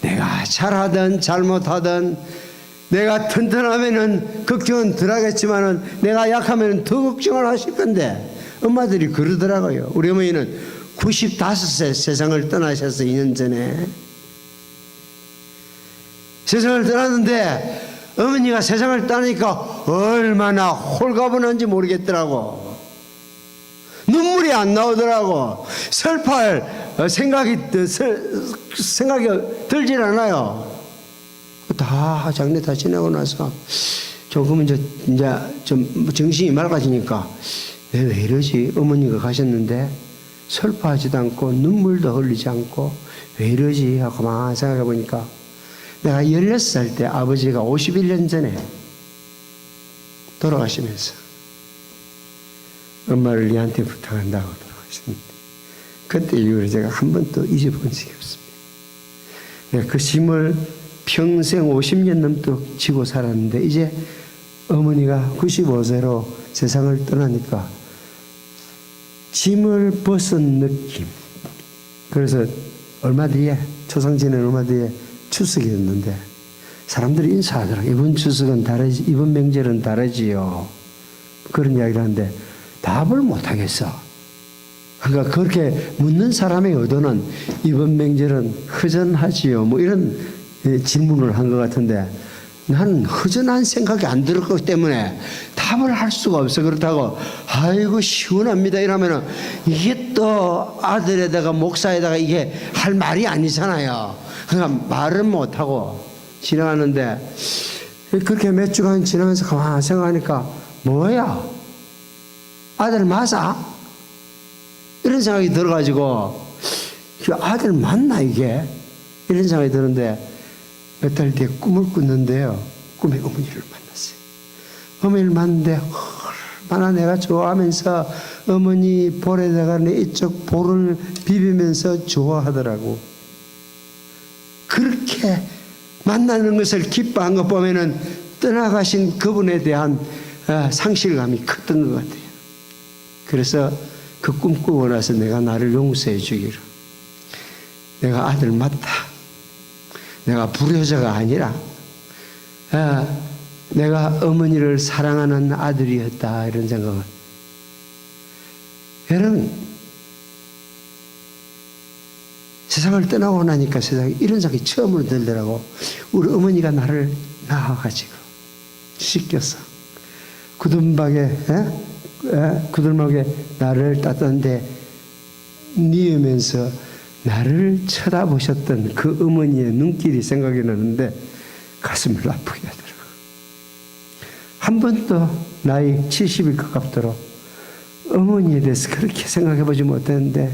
내가 잘하든 잘못하든 내가 튼튼하면은 걱정은 덜 하겠지만은 내가 약하면은 더 걱정을 하실 건데 엄마들이 그러더라고요. 우리 어머니는 95세 세상을 떠나셔서 2년 전에 세상을 떠났는데 어머니가 세상을 떠나니까 얼마나 홀가분한지 모르겠더라고. 눈물이 안 나오더라고. 슬퍼할 생각이 들질 않아요. 다 장례 다 지나고 나서 조금은 이제 좀 정신이 맑아지니까 왜 이러지? 어머니가 가셨는데 슬퍼하지도 않고 눈물도 흘리지 않고 왜 이러지? 하고 막 생각해 보니까 내가 16살 때 아버지가 51년 전에 돌아가시면서 엄마를 니한테 부탁한다고 돌아가셨는데 그때 이후로 제가 한 번도 잊어본 적이 없습니다. 내가 그 짐을 평생 50년 넘도록 지고 살았는데 이제 어머니가 95세로 세상을 떠나니까 짐을 벗은 느낌. 그래서 얼마 뒤에 초상 지난 얼마 뒤에 추석이었는데 사람들이 인사하더라고요. 이번 추석은 다르지, 이번 명절은 다르지요. 그런 이야기를 하는데 답을 못하겠어. 그러니까 그렇게 묻는 사람의 의도는 이번 명절은 허전하지요. 뭐 이런 질문을 한 것 같은데 나는 허전한 생각이 안 들었기 때문에 답을 할 수가 없어. 그렇다고 아이고 시원합니다 이러면은 이게 또 아들에다가 목사에다가 이게 할 말이 아니잖아요. 그러니까 말은 못하고 지나가는데 그렇게 몇 주간 지나면서 가만히 생각하니까 뭐야? 아들 맞아? 이런 생각이 들어가지고 그 아들 맞나 이게? 이런 생각이 드는데 몇 달 뒤에 꿈을 꿨는데요. 꿈에 어머니를 만났어요. 어머니를 만났는데 얼마나 내가 좋아하면서 어머니 볼에다가 내 이쪽 볼을 비비면서 좋아하더라고. 그렇게 만나는 것을 기뻐한 것 보면은 떠나가신 그분에 대한 상실감이 컸던 것 같아요. 그래서 그 꿈 꾸고 나서 내가 나를 용서해 주기로. 내가 아들 맞다. 내가 불효자가 아니라 내가 어머니를 사랑하는 아들이었다 이런 생각을. 여러분 세상을 떠나고 나니까 세상에 이런 생각이 처음으로 들더라고. 우리 어머니가 나를 낳아가지고 씻겨서 구두막에 나를 땄던데 뉘으면서 나를 쳐다보셨던 그 어머니의 눈길이 생각이 나는데 가슴을 아프게 하더라고요. 한 번도 나이 70이 가깝도록 어머니에 대해서 그렇게 생각해보지 못했는데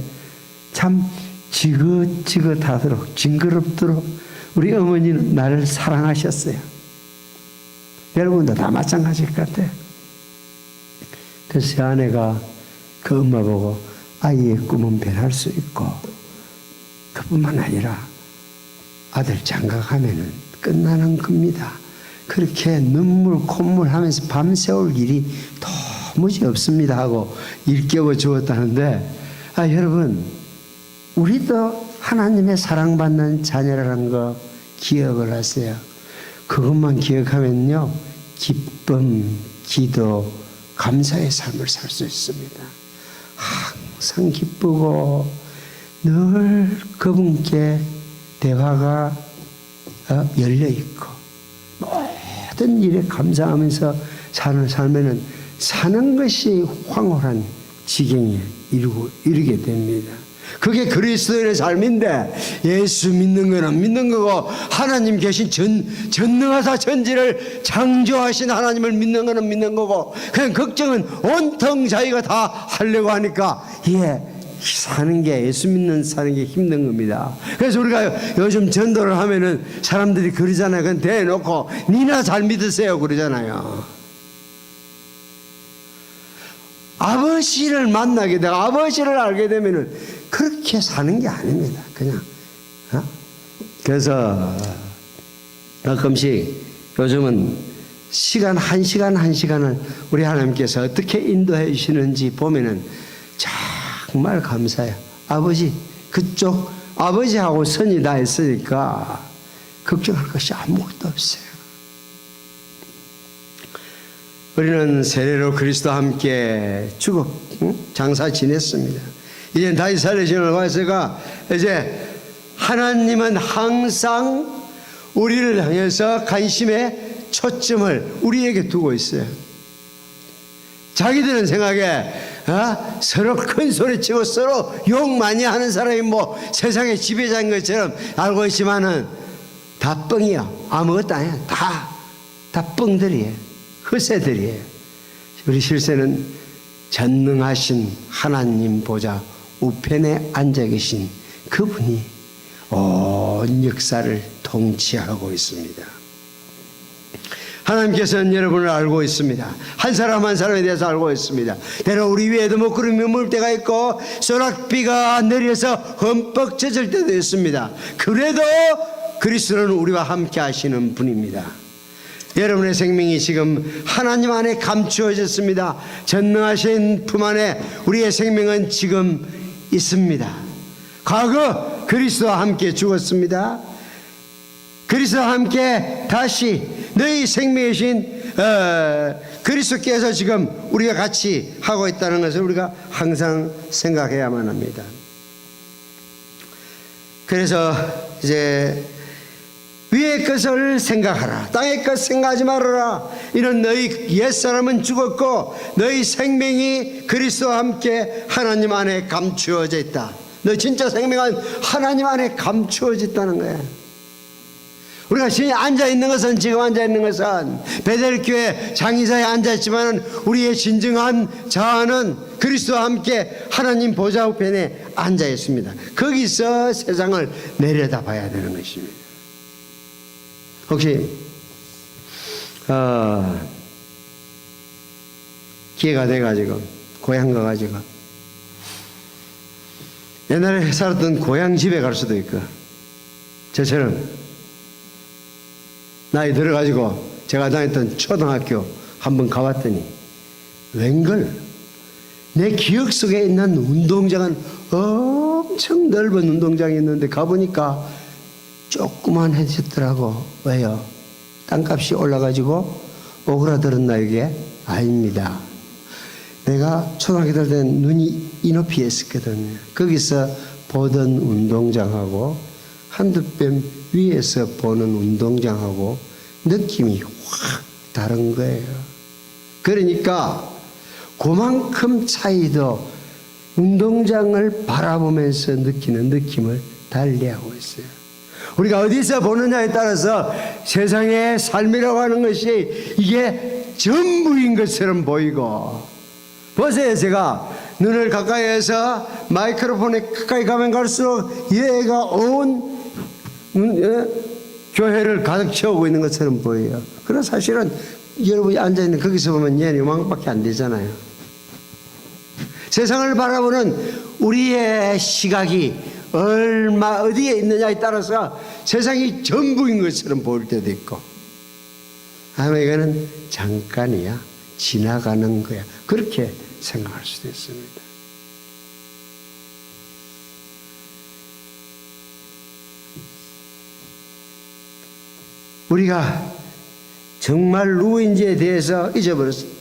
참 지긋지긋하도록 징그럽도록 우리 어머니는 나를 사랑하셨어요. 여러분도 다 마찬가지일 것 같아요. 그래서 제 아내가 그 엄마 보고 아이의 꿈은 변할 수 있고, 그뿐만 아니라 아들 장가가면은 끝나는 겁니다. 그렇게 눈물 콧물 하면서 밤새울 일이 도무지 없습니다 하고 일깨워 주었다는데, 여러분, 우리도 하나님의 사랑받는 자녀라는 거 기억을 하세요. 그것만 기억하면요, 기쁨, 기도, 감사의 삶을 살 수 있습니다. 항상 기쁘고 늘 그분께 대화가 열려 있고 모든 일에 감사하면서 사는 삶에는 사는 것이 황홀한 지경에 이르게 됩니다. 그게 그리스도인의 삶인데, 예수 믿는 거는 믿는 거고, 하나님 계신 전능하사 전지를 창조하신 하나님을 믿는 거는 믿는 거고, 그냥 걱정은 온통 자기가 다 하려고 하니까 사는 게, 예수 믿는 사는 게 힘든 겁니다. 그래서 우리가 요즘 전도를 하면은 사람들이 그러잖아요. 그건 대놓고 니나 잘 믿으세요 그러잖아요. 아버지를 만나게 되고 아버지를 알게 되면은 그렇게 사는 게 아닙니다. 그냥. 그래서 가끔씩 요즘은 시간 한 시간을 우리 하나님께서 어떻게 인도해 주시는지 보면은 정말 감사해요. 아버지, 그쪽 아버지하고 선이 다 있으니까 걱정할 것이 아무것도 없어요. 우리는 세례로 그리스도와 함께 장사 지냈습니다. 이제 다시 살리심을 와서가, 이제 하나님은 항상 우리를 향해서 관심의 초점을 우리에게 두고 있어요. 자기들은 생각에 서로 큰 소리 치고 서로 욕 많이 하는 사람이 뭐 세상의 지배자인 것처럼 알고 있지만은 다 뻥이야. 아무것도 아니야. 다 뻥들이에요. 허세들이에요. 우리 실세는 전능하신 하나님 보좌 우편에 앉아 계신 그분이 온 역사를 통치하고 있습니다. 하나님께서는 여러분을 알고 있습니다. 한 사람 한 사람에 대해서 알고 있습니다. 때로 우리 위에도 먹구름이 머물 때가 있고 소낙비가 내려서 흠뻑 젖을 때도 있습니다. 그래도 그리스도는 우리와 함께 하시는 분입니다. 여러분의 생명이 지금 하나님 안에 감추어졌습니다. 전능하신 품 안에 우리의 생명은 지금 있습니다. 과거 그리스도와 함께 죽었습니다. 그리스도와 함께 다시 너희 생명이신 그리스도께서 지금 우리가 같이 하고 있다는 것을 우리가 항상 생각해야만 합니다. 그래서 이제 위의 것을 생각하라, 땅의 것 생각하지 말아라. 이는 너희 옛사람은 죽었고 너희 생명이 그리스도와 함께 하나님 안에 감추어져 있다. 너 진짜 생명은 하나님 안에 감추어져 있다는 거야. 우리가 지금 앉아있는 것은 베델교회 장의사에 앉아있지만 우리의 진정한 자아는 그리스도와 함께 하나님 보좌 우편에 앉아있습니다. 거기서 세상을 내려다봐야 되는 것입니다. 혹시 기회가 돼가지고 고향 가가지고 옛날에 살았던 고향 집에 갈 수도 있고, 저처럼 나이 들어가지고 제가 다녔던 초등학교 한번 가봤더니 웬걸 내 기억 속에 있는 운동장은 엄청 넓은 운동장이 있는데 가보니까 조그만해졌더라고. 왜요? 땅값이 올라가지고 오그라들었나 이게? 아닙니다. 내가 초등학교 때 눈이 이 높이에 있었거든요. 거기서 보던 운동장하고 한두 뼘 위에서 보는 운동장하고 느낌이 확 다른 거예요. 그러니까 그만큼 차이도 운동장을 바라보면서 느끼는 느낌을 달리하고 있어요. 우리가 어디서 보느냐에 따라서 세상의 삶이라고 하는 것이 이게 전부인 것처럼 보이고, 보세요. 제가 눈을 가까이해서 마이크로폰에 가까이 가면 갈수록 얘가 온 교회를 가득 채우고 있는 것처럼 보여요. 그러나 사실은 여러분이 앉아있는 거기서 보면 얘는 요만밖에 안 되잖아요. 세상을 바라보는 우리의 시각이 얼마 어디에 있느냐에 따라서 세상이 전부인 것처럼 보일 때도 있고, 아마 이거는 잠깐이야, 지나가는 거야, 그렇게 생각할 수도 있습니다. 우리가 정말 누구인지에 대해서 잊어버렸습니다.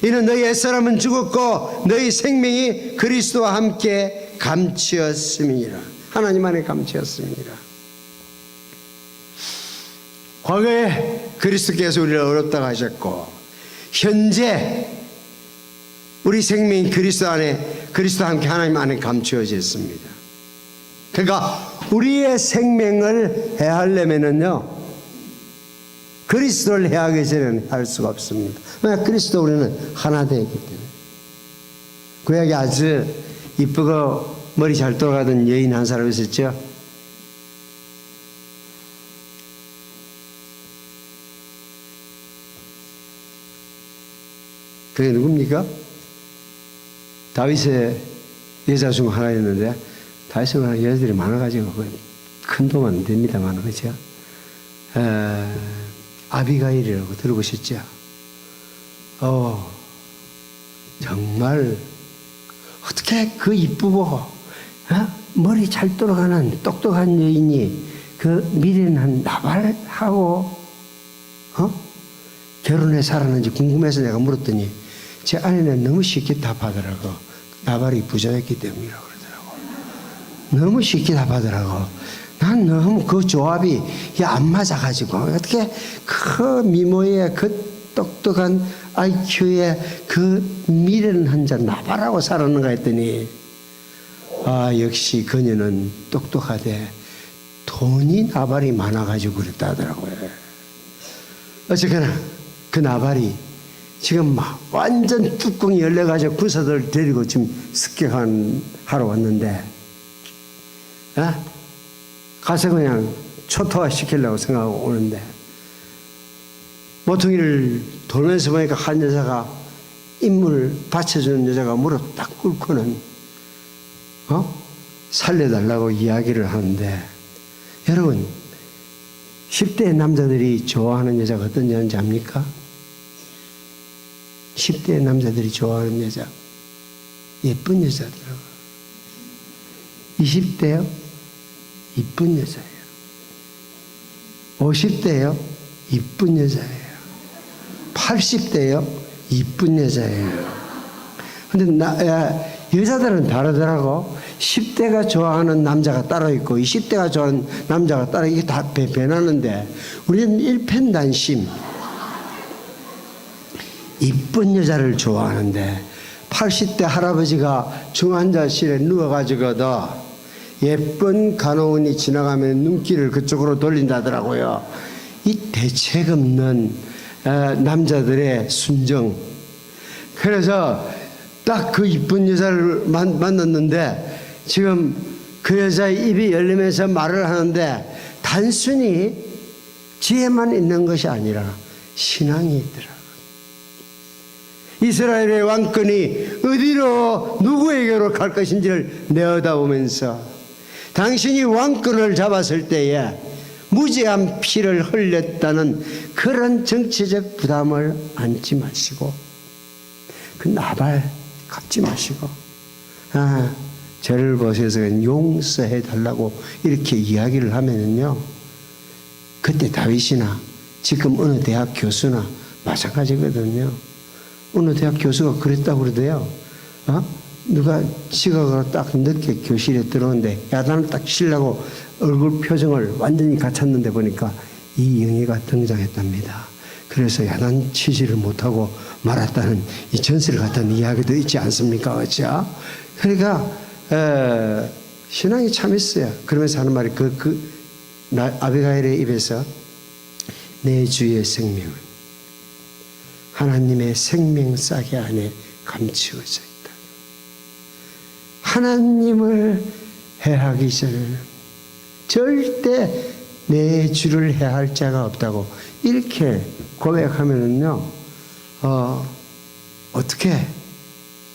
이는 너희 옛사람은 죽었고 너희 생명이 그리스도와 함께 감추었음이니라. 하나님 안에 감추었음이니라. 과거에 그리스도께서 우리를 어렵다고 하셨고, 현재 우리 생명이 그리스도와 함께 하나님 안에 감추어졌습니다. 그러니까 우리의 생명을 해하려면은요, 그리스도를 해하기 전에는 할 수가 없습니다. 왜냐, 그리스도 우리는 하나 되었기 때문에. 구약에 아주 이쁘고 머리 잘 돌아가던 여인 한 사람 있었죠. 그게 누굽니까? 다윗의 여자 중 하나였는데, 다윗은 여자들이 많아가지고 큰 도움 안 됩니다만, 그렇죠? 아비가일이라고 들어보셨죠? 정말 어떻게 그 이쁘고 머리 잘 돌아가는 똑똑한 여인이 그 미련한 나발하고 결혼해 살았는지 궁금해서 내가 물었더니 제 아내는 너무 쉽게 답하더라고. 나발이 부자였기 때문이라고 그러더라고. 너무 쉽게 답하더라고. 난 너무 그 조합이 안 맞아가지고 어떻게 그 미모의 그 똑똑한 IQ의 그 미련한 자 나발하고 살았는가 했더니, 역시 그녀는 똑똑하되 돈이 나발이 많아가지고 그랬다 하더라고요. 어쨌거나 그 나발이 지금 막 완전 뚜껑이 열려가지고 군사들 데리고 지금 습격하러 왔는데, 가서 그냥 초토화 시키려고 생각하고 오는데, 모퉁이를 돌면서 보니까 한 여자가 인물 받쳐주는 여자가 무릎 딱 꿇고는 살려달라고 이야기를 하는데, 여러분 10대 남자들이 좋아하는 여자가 어떤 여자인지 압니까? 10대 남자들이 좋아하는 여자, 예쁜 여자더라고요. 20대요? 이쁜 여자예요. 50대요? 이쁜 여자예요. 80대요? 이쁜 여자예요. 근데 여자들은 다르더라고. 10대가 좋아하는 남자가 따로 있고 20대가 좋아하는 남자가 따로, 이게 다 변하는데, 우리는 일편단심 이쁜 여자를 좋아하는데, 80대 할아버지가 중환자실에 누워가지고도 예쁜 간호원이 지나가면 눈길을 그쪽으로 돌린다더라고요. 이 대책 없는 남자들의 순정. 그래서 딱 그 이쁜 여자를 만났는데, 지금 그 여자의 입이 열리면서 말을 하는데, 단순히 지혜만 있는 것이 아니라 신앙이 있더라. 이스라엘의 왕권이 어디로 누구에게로 갈 것인지를 내어다보면서, 당신이 왕권을 잡았을 때에 무죄한 피를 흘렸다는 그런 정치적 부담을 안지 마시고, 그 나발 갚지 마시고, 저를 보셔서 용서해 달라고 이렇게 이야기를 하면은요, 그때 다윗이나 지금 어느 대학 교수나 마찬가지거든요. 어느 대학 교수가 그랬다고 그러대요. 누가 지각으로 딱 늦게 교실에 들어오는데 야단을 딱 치려고 얼굴 표정을 완전히 갖췄는데 보니까 이영애가 등장했답니다. 그래서 야단 치지를 못하고 말았다는 이 전설 같은 이야기도 있지 않습니까? 그렇죠? 그러니까 신앙이 참 있어요. 그러면서 하는 말이 아비가일의 입에서 내 주의 생명은 하나님의 생명싸개 안에 감추어져 있다. 하나님을 해하기 전에는 절대 내 주를 해할 자가 없다고 이렇게 고백하면은요, 어떻게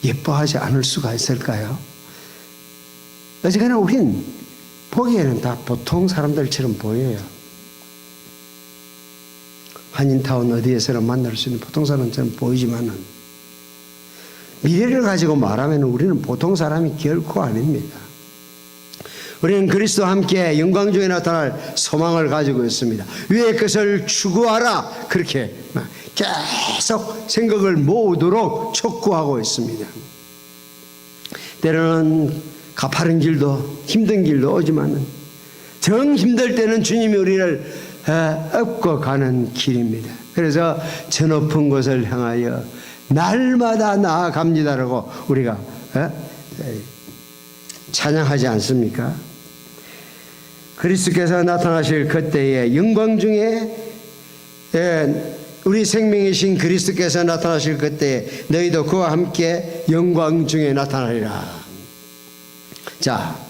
예뻐하지 않을 수가 있을까요? 어쨌거나 우린 보기에는 다 보통 사람들처럼 보여요. 한인타운 어디에서나 만날 수 있는 보통 사람처럼 보이지만은 미래를 가지고 말하면 우리는 보통 사람이 결코 아닙니다. 우리는 그리스도와 함께 영광 중에 나타날 소망을 가지고 있습니다. 위의 것을 추구하라, 그렇게 계속 생각을 모으도록 촉구하고 있습니다. 때로는 가파른 길도 힘든 길도 오지만 정 힘들 때는 주님이 우리를 업고 가는 길입니다. 그래서 저 높은 곳을 향하여 날마다 나아갑니다라고 우리가 찬양하지 않습니까? 그리스도께서 나타나실 그때에 영광 중에 우리 생명이신 그리스도께서 나타나실 그때에 너희도 그와 함께 영광 중에 나타나리라. 자,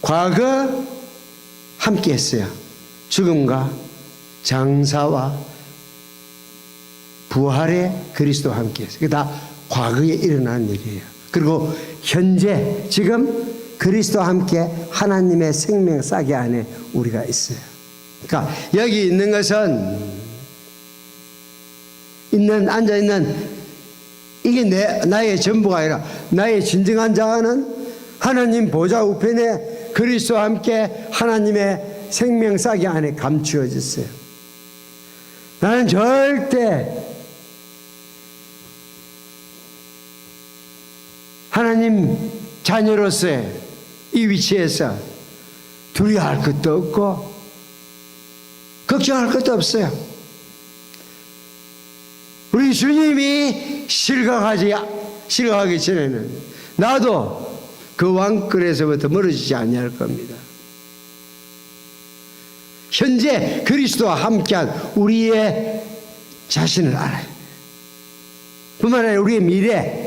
과거 함께 했어요. 죽음과 장사와 부활의 그리스도와 함께 했어요. 그게 다 과거에 일어난 일이에요. 그리고 현재 지금 그리스도와 함께 하나님의 생명 싹이 안에 우리가 있어요. 그러니까 여기 있는 것은 앉아있는 이게 나의 전부가 아니라 나의 진정한 자아는 하나님 보좌 우편에 그리스도와 함께 하나님의 생명 싹이 안에 감추어졌어요. 나는 절대 하나님 자녀로서의 이 위치에서 두려워할 것도 없고 걱정할 것도 없어요. 우리 주님이 실각하기 전에는 나도 그 왕권에서부터 멀어지지 아니할 겁니다. 현재 그리스도와 함께한 우리의 자신을 알아요. 뿐만 아니라 우리의 미래,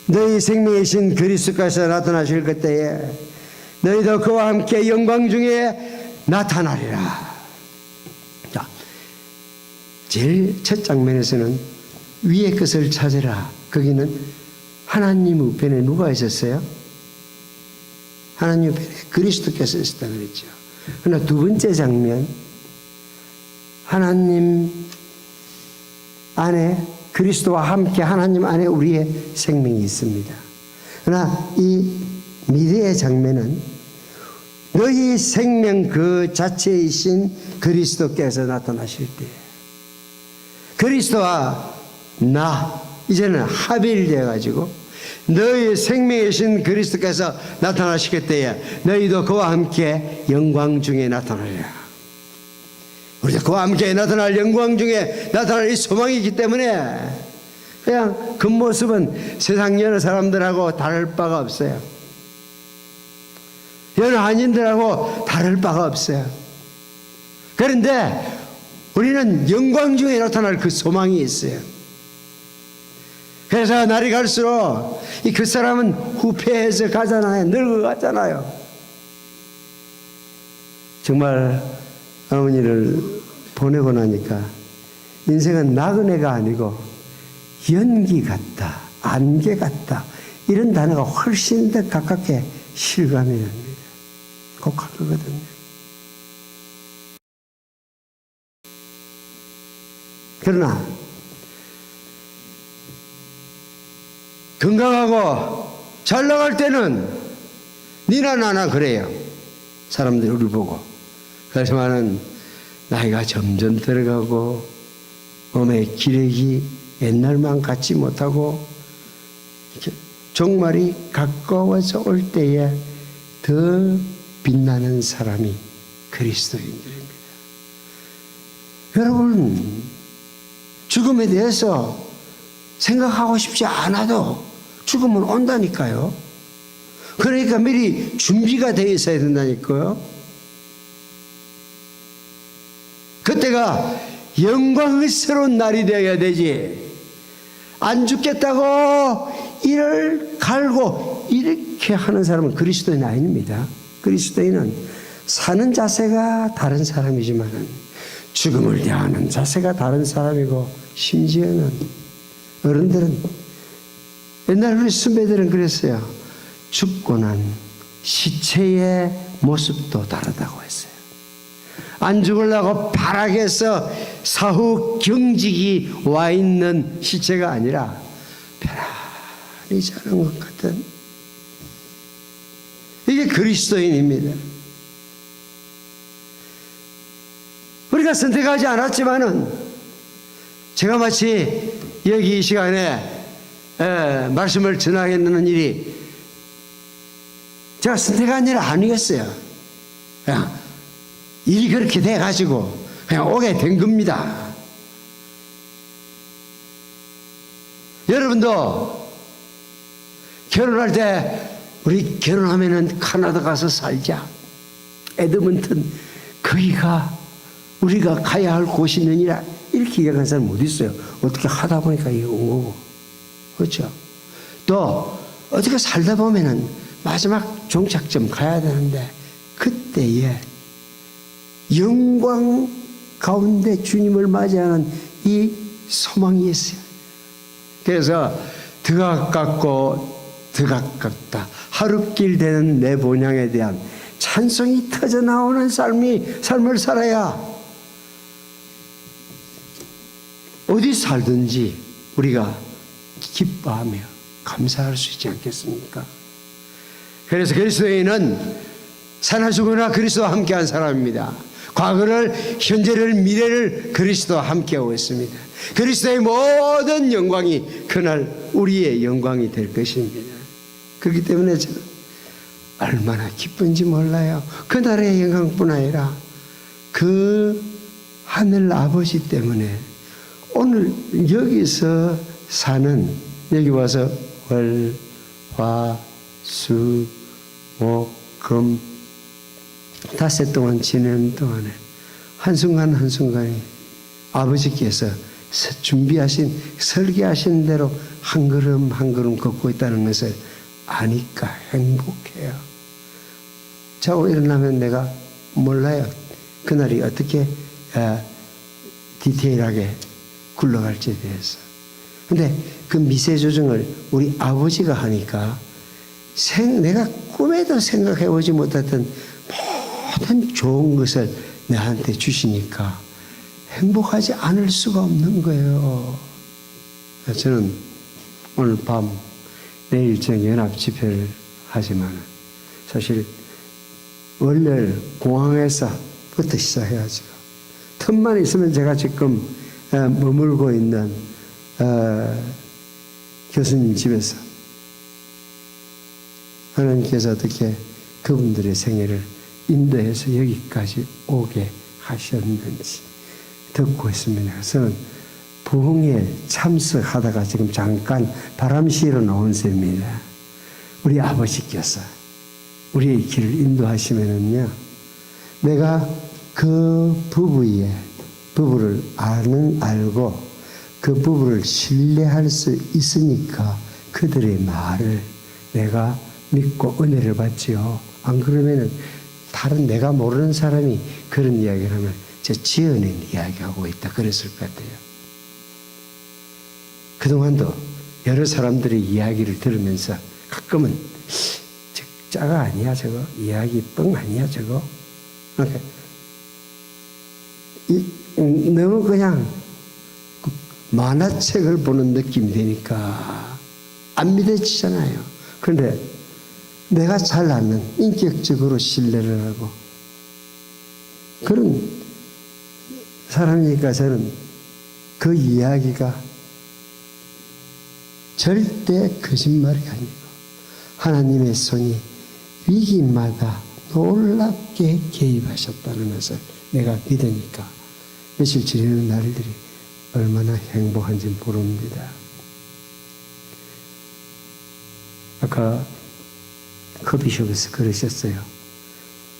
너희 생명이신 그리스도께서 나타나실 그때에 너희도 그와 함께 영광 중에 나타나리라. 자, 제일 첫 장면에서는 위의 것을 찾으라. 거기는 하나님 우편에 누가 있었어요? 하나님 우편에 그리스도께서 있었다 그랬죠. 그러나 두 번째 장면, 하나님 안에 그리스도와 함께 하나님 안에 우리의 생명이 있습니다. 그러나 이 미래의 장면은 너희 생명 그 자체이신 그리스도께서 나타나실 때 그리스도와 나 이제는 합일되어 가지고 너희 생명이신 그리스도께서 나타나실 때에 너희도 그와 함께 영광 중에 나타나리라. 우리도 그와 함께 나타날 영광 중에 나타날 이 소망이 있기 때문에 그냥 그 모습은 세상 여러 사람들하고 다를 바가 없어요. 여러 한인들하고 다를 바가 없어요. 그런데 우리는 영광 중에 나타날 그 소망이 있어요. 그래서 날이 갈수록 그 사람은 후패해서 가잖아요. 늙어갔잖아요. 정말 어머니를 보내고 나니까 인생은 나그네가 아니고 연기 같다, 안개 같다, 이런 단어가 훨씬 더 가깝게 실감이 납니다. 꼭 그거거든요. 그러나 건강하고 잘 나갈 때는 니나 나나 그래요. 사람들이 우리를 보고. 그렇지만은 나이가 점점 들어가고 몸의 기력이 옛날만 같지 못하고 종말이 가까워져 올 때에 더 빛나는 사람이 그리스도인들입니다. 여러분, 죽음에 대해서 생각하고 싶지 않아도 죽음은 온다니까요. 그러니까 미리 준비가 되어 있어야 된다니까요. 그때가 영광스러운 날이 되어야 되지. 안 죽겠다고 이를 갈고 이렇게 하는 사람은 그리스도인 아닙니다. 그리스도인은 사는 자세가 다른 사람이지만 죽음을 대하는 자세가 다른 사람이고, 심지어는 어른들은, 옛날 우리 선배들은 그랬어요. 죽고 난 시체의 모습도 다르다고 했어요. 안 죽으려고 바락에서 사후 경직이 와 있는 시체가 아니라 편안히 자는 것 같은, 이게 그리스도인입니다. 우리가 선택하지 않았지만은, 제가 마치 여기 이 시간에 말씀을 전하겠는 일이 제가 선택한 일 아니겠어요. 그냥 일이 그렇게 돼가지고 그냥 오게 된 겁니다. 여러분도 결혼할 때 우리 결혼하면은 캐나다 가서 살자, 에드먼튼 거기가 우리가 가야 할 곳이 있느니라, 이렇게 얘기하는 사람 어디 있어요? 어떻게 하다 보니까 이거 온 거고. 그렇죠? 또 어떻게 살다 보면은 마지막 종착점 가야 되는데, 그때에 영광 가운데 주님을 맞이하는 이 소망이 있어요. 그래서 더 가깝고 더 가깝다, 하루길 되는 내 본향에 대한 찬송이 터져 나오는 삶을 살아야 어디 살든지 우리가 기뻐하며 감사할 수 있지 않겠습니까? 그래서 그리스도인은 사나 죽으나 그리스도와 함께한 사람입니다. 과거를, 현재를, 미래를 그리스도와 함께하고 있습니다. 그리스도의 모든 영광이 그날 우리의 영광이 될 것입니다. 그렇기 때문에 저는 얼마나 기쁜지 몰라요. 그날의 영광뿐 아니라 그 하늘 아버지 때문에 오늘 여기서 사는, 여기 와서 월, 화, 수, 목, 금 닷새 동안 지내는 동안에 한순간 한순간에 아버지께서 준비하신, 설계하신 대로 한 걸음 한 걸음 걷고 있다는 것을 아니까 행복해요. 자고 일어나면 내가 몰라요. 그날이 어떻게 디테일하게 굴러갈지에 대해서. 근데 그 미세 조정을 우리 아버지가 하니까 내가 꿈에도 생각해보지 못했던 모든 좋은 것을 나한테 주시니까 행복하지 않을 수가 없는 거예요. 저는 오늘 밤, 내일 저녁 연합 집회를 하지만 사실 월요일 공항에서부터 시작해가지고 틈만 있으면 제가 지금 머물고 있는 교수님 집에서 하나님께서 어떻게 그분들의 생애를 인도해서 여기까지 오게 하셨는지 듣고 있습니다. 저는 부흥에 참석하다가 지금 잠깐 바람 쐬러 나온 셈입니다. 우리 아버지께서 우리의 길을 인도하시면은요, 내가 그 부부를 알고 그 부부를 신뢰할 수 있으니까 그들의 말을 내가 믿고 은혜를 받지요. 안 그러면은 다른 내가 모르는 사람이 그런 이야기를 하면 저 지어낸 이야기하고 있다 그랬을 것 같아요. 그동안도 여러 사람들의 이야기를 들으면서 가끔은 짜가 아니야 저거, 이야기 뻥 아니야 저거, 그러니까 너무 그냥 만화책을 보는 느낌이 되니까 안 믿어지잖아요. 그런데 내가 잘 아는, 인격적으로 신뢰를 하고 그런 사람이니까 저는 그 이야기가 절대 거짓말이 아니고 하나님의 손이 위기마다 놀랍게 개입하셨다는 것을 내가 믿으니까 며칠 지내는 날들이 얼마나 행복한지 모릅니다. 아까 커피숍에서 그러셨어요.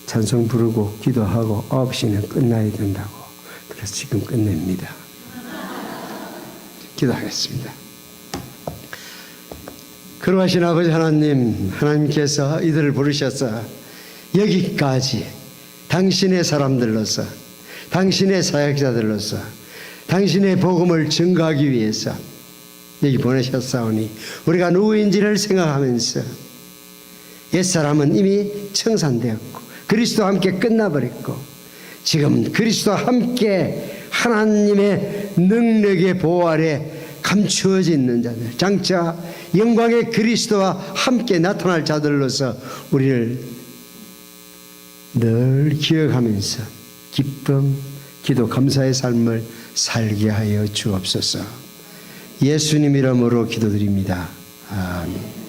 찬송 부르고 기도하고 9시면 끝나야 된다고. 그래서 지금 끝냅니다. 기도하겠습니다. 그러하신 아버지 하나님, 하나님께서 이들을 부르셔서 여기까지 당신의 사람들로서, 당신의 사역자들로서, 당신의 복음을 증거하기 위해서 여기 보내셨사오니 우리가 누구인지를 생각하면서 옛사람은 이미 청산되었고 그리스도와 함께 끝나버렸고 지금 그리스도와 함께 하나님의 능력의 보호 아래 감추어져 있는 자들, 장차 영광의 그리스도와 함께 나타날 자들로서 우리를 늘 기억하면서 기쁨, 기도, 감사의 삶을 살게 하여 주옵소서. 예수님 이름으로 기도드립니다. 아멘.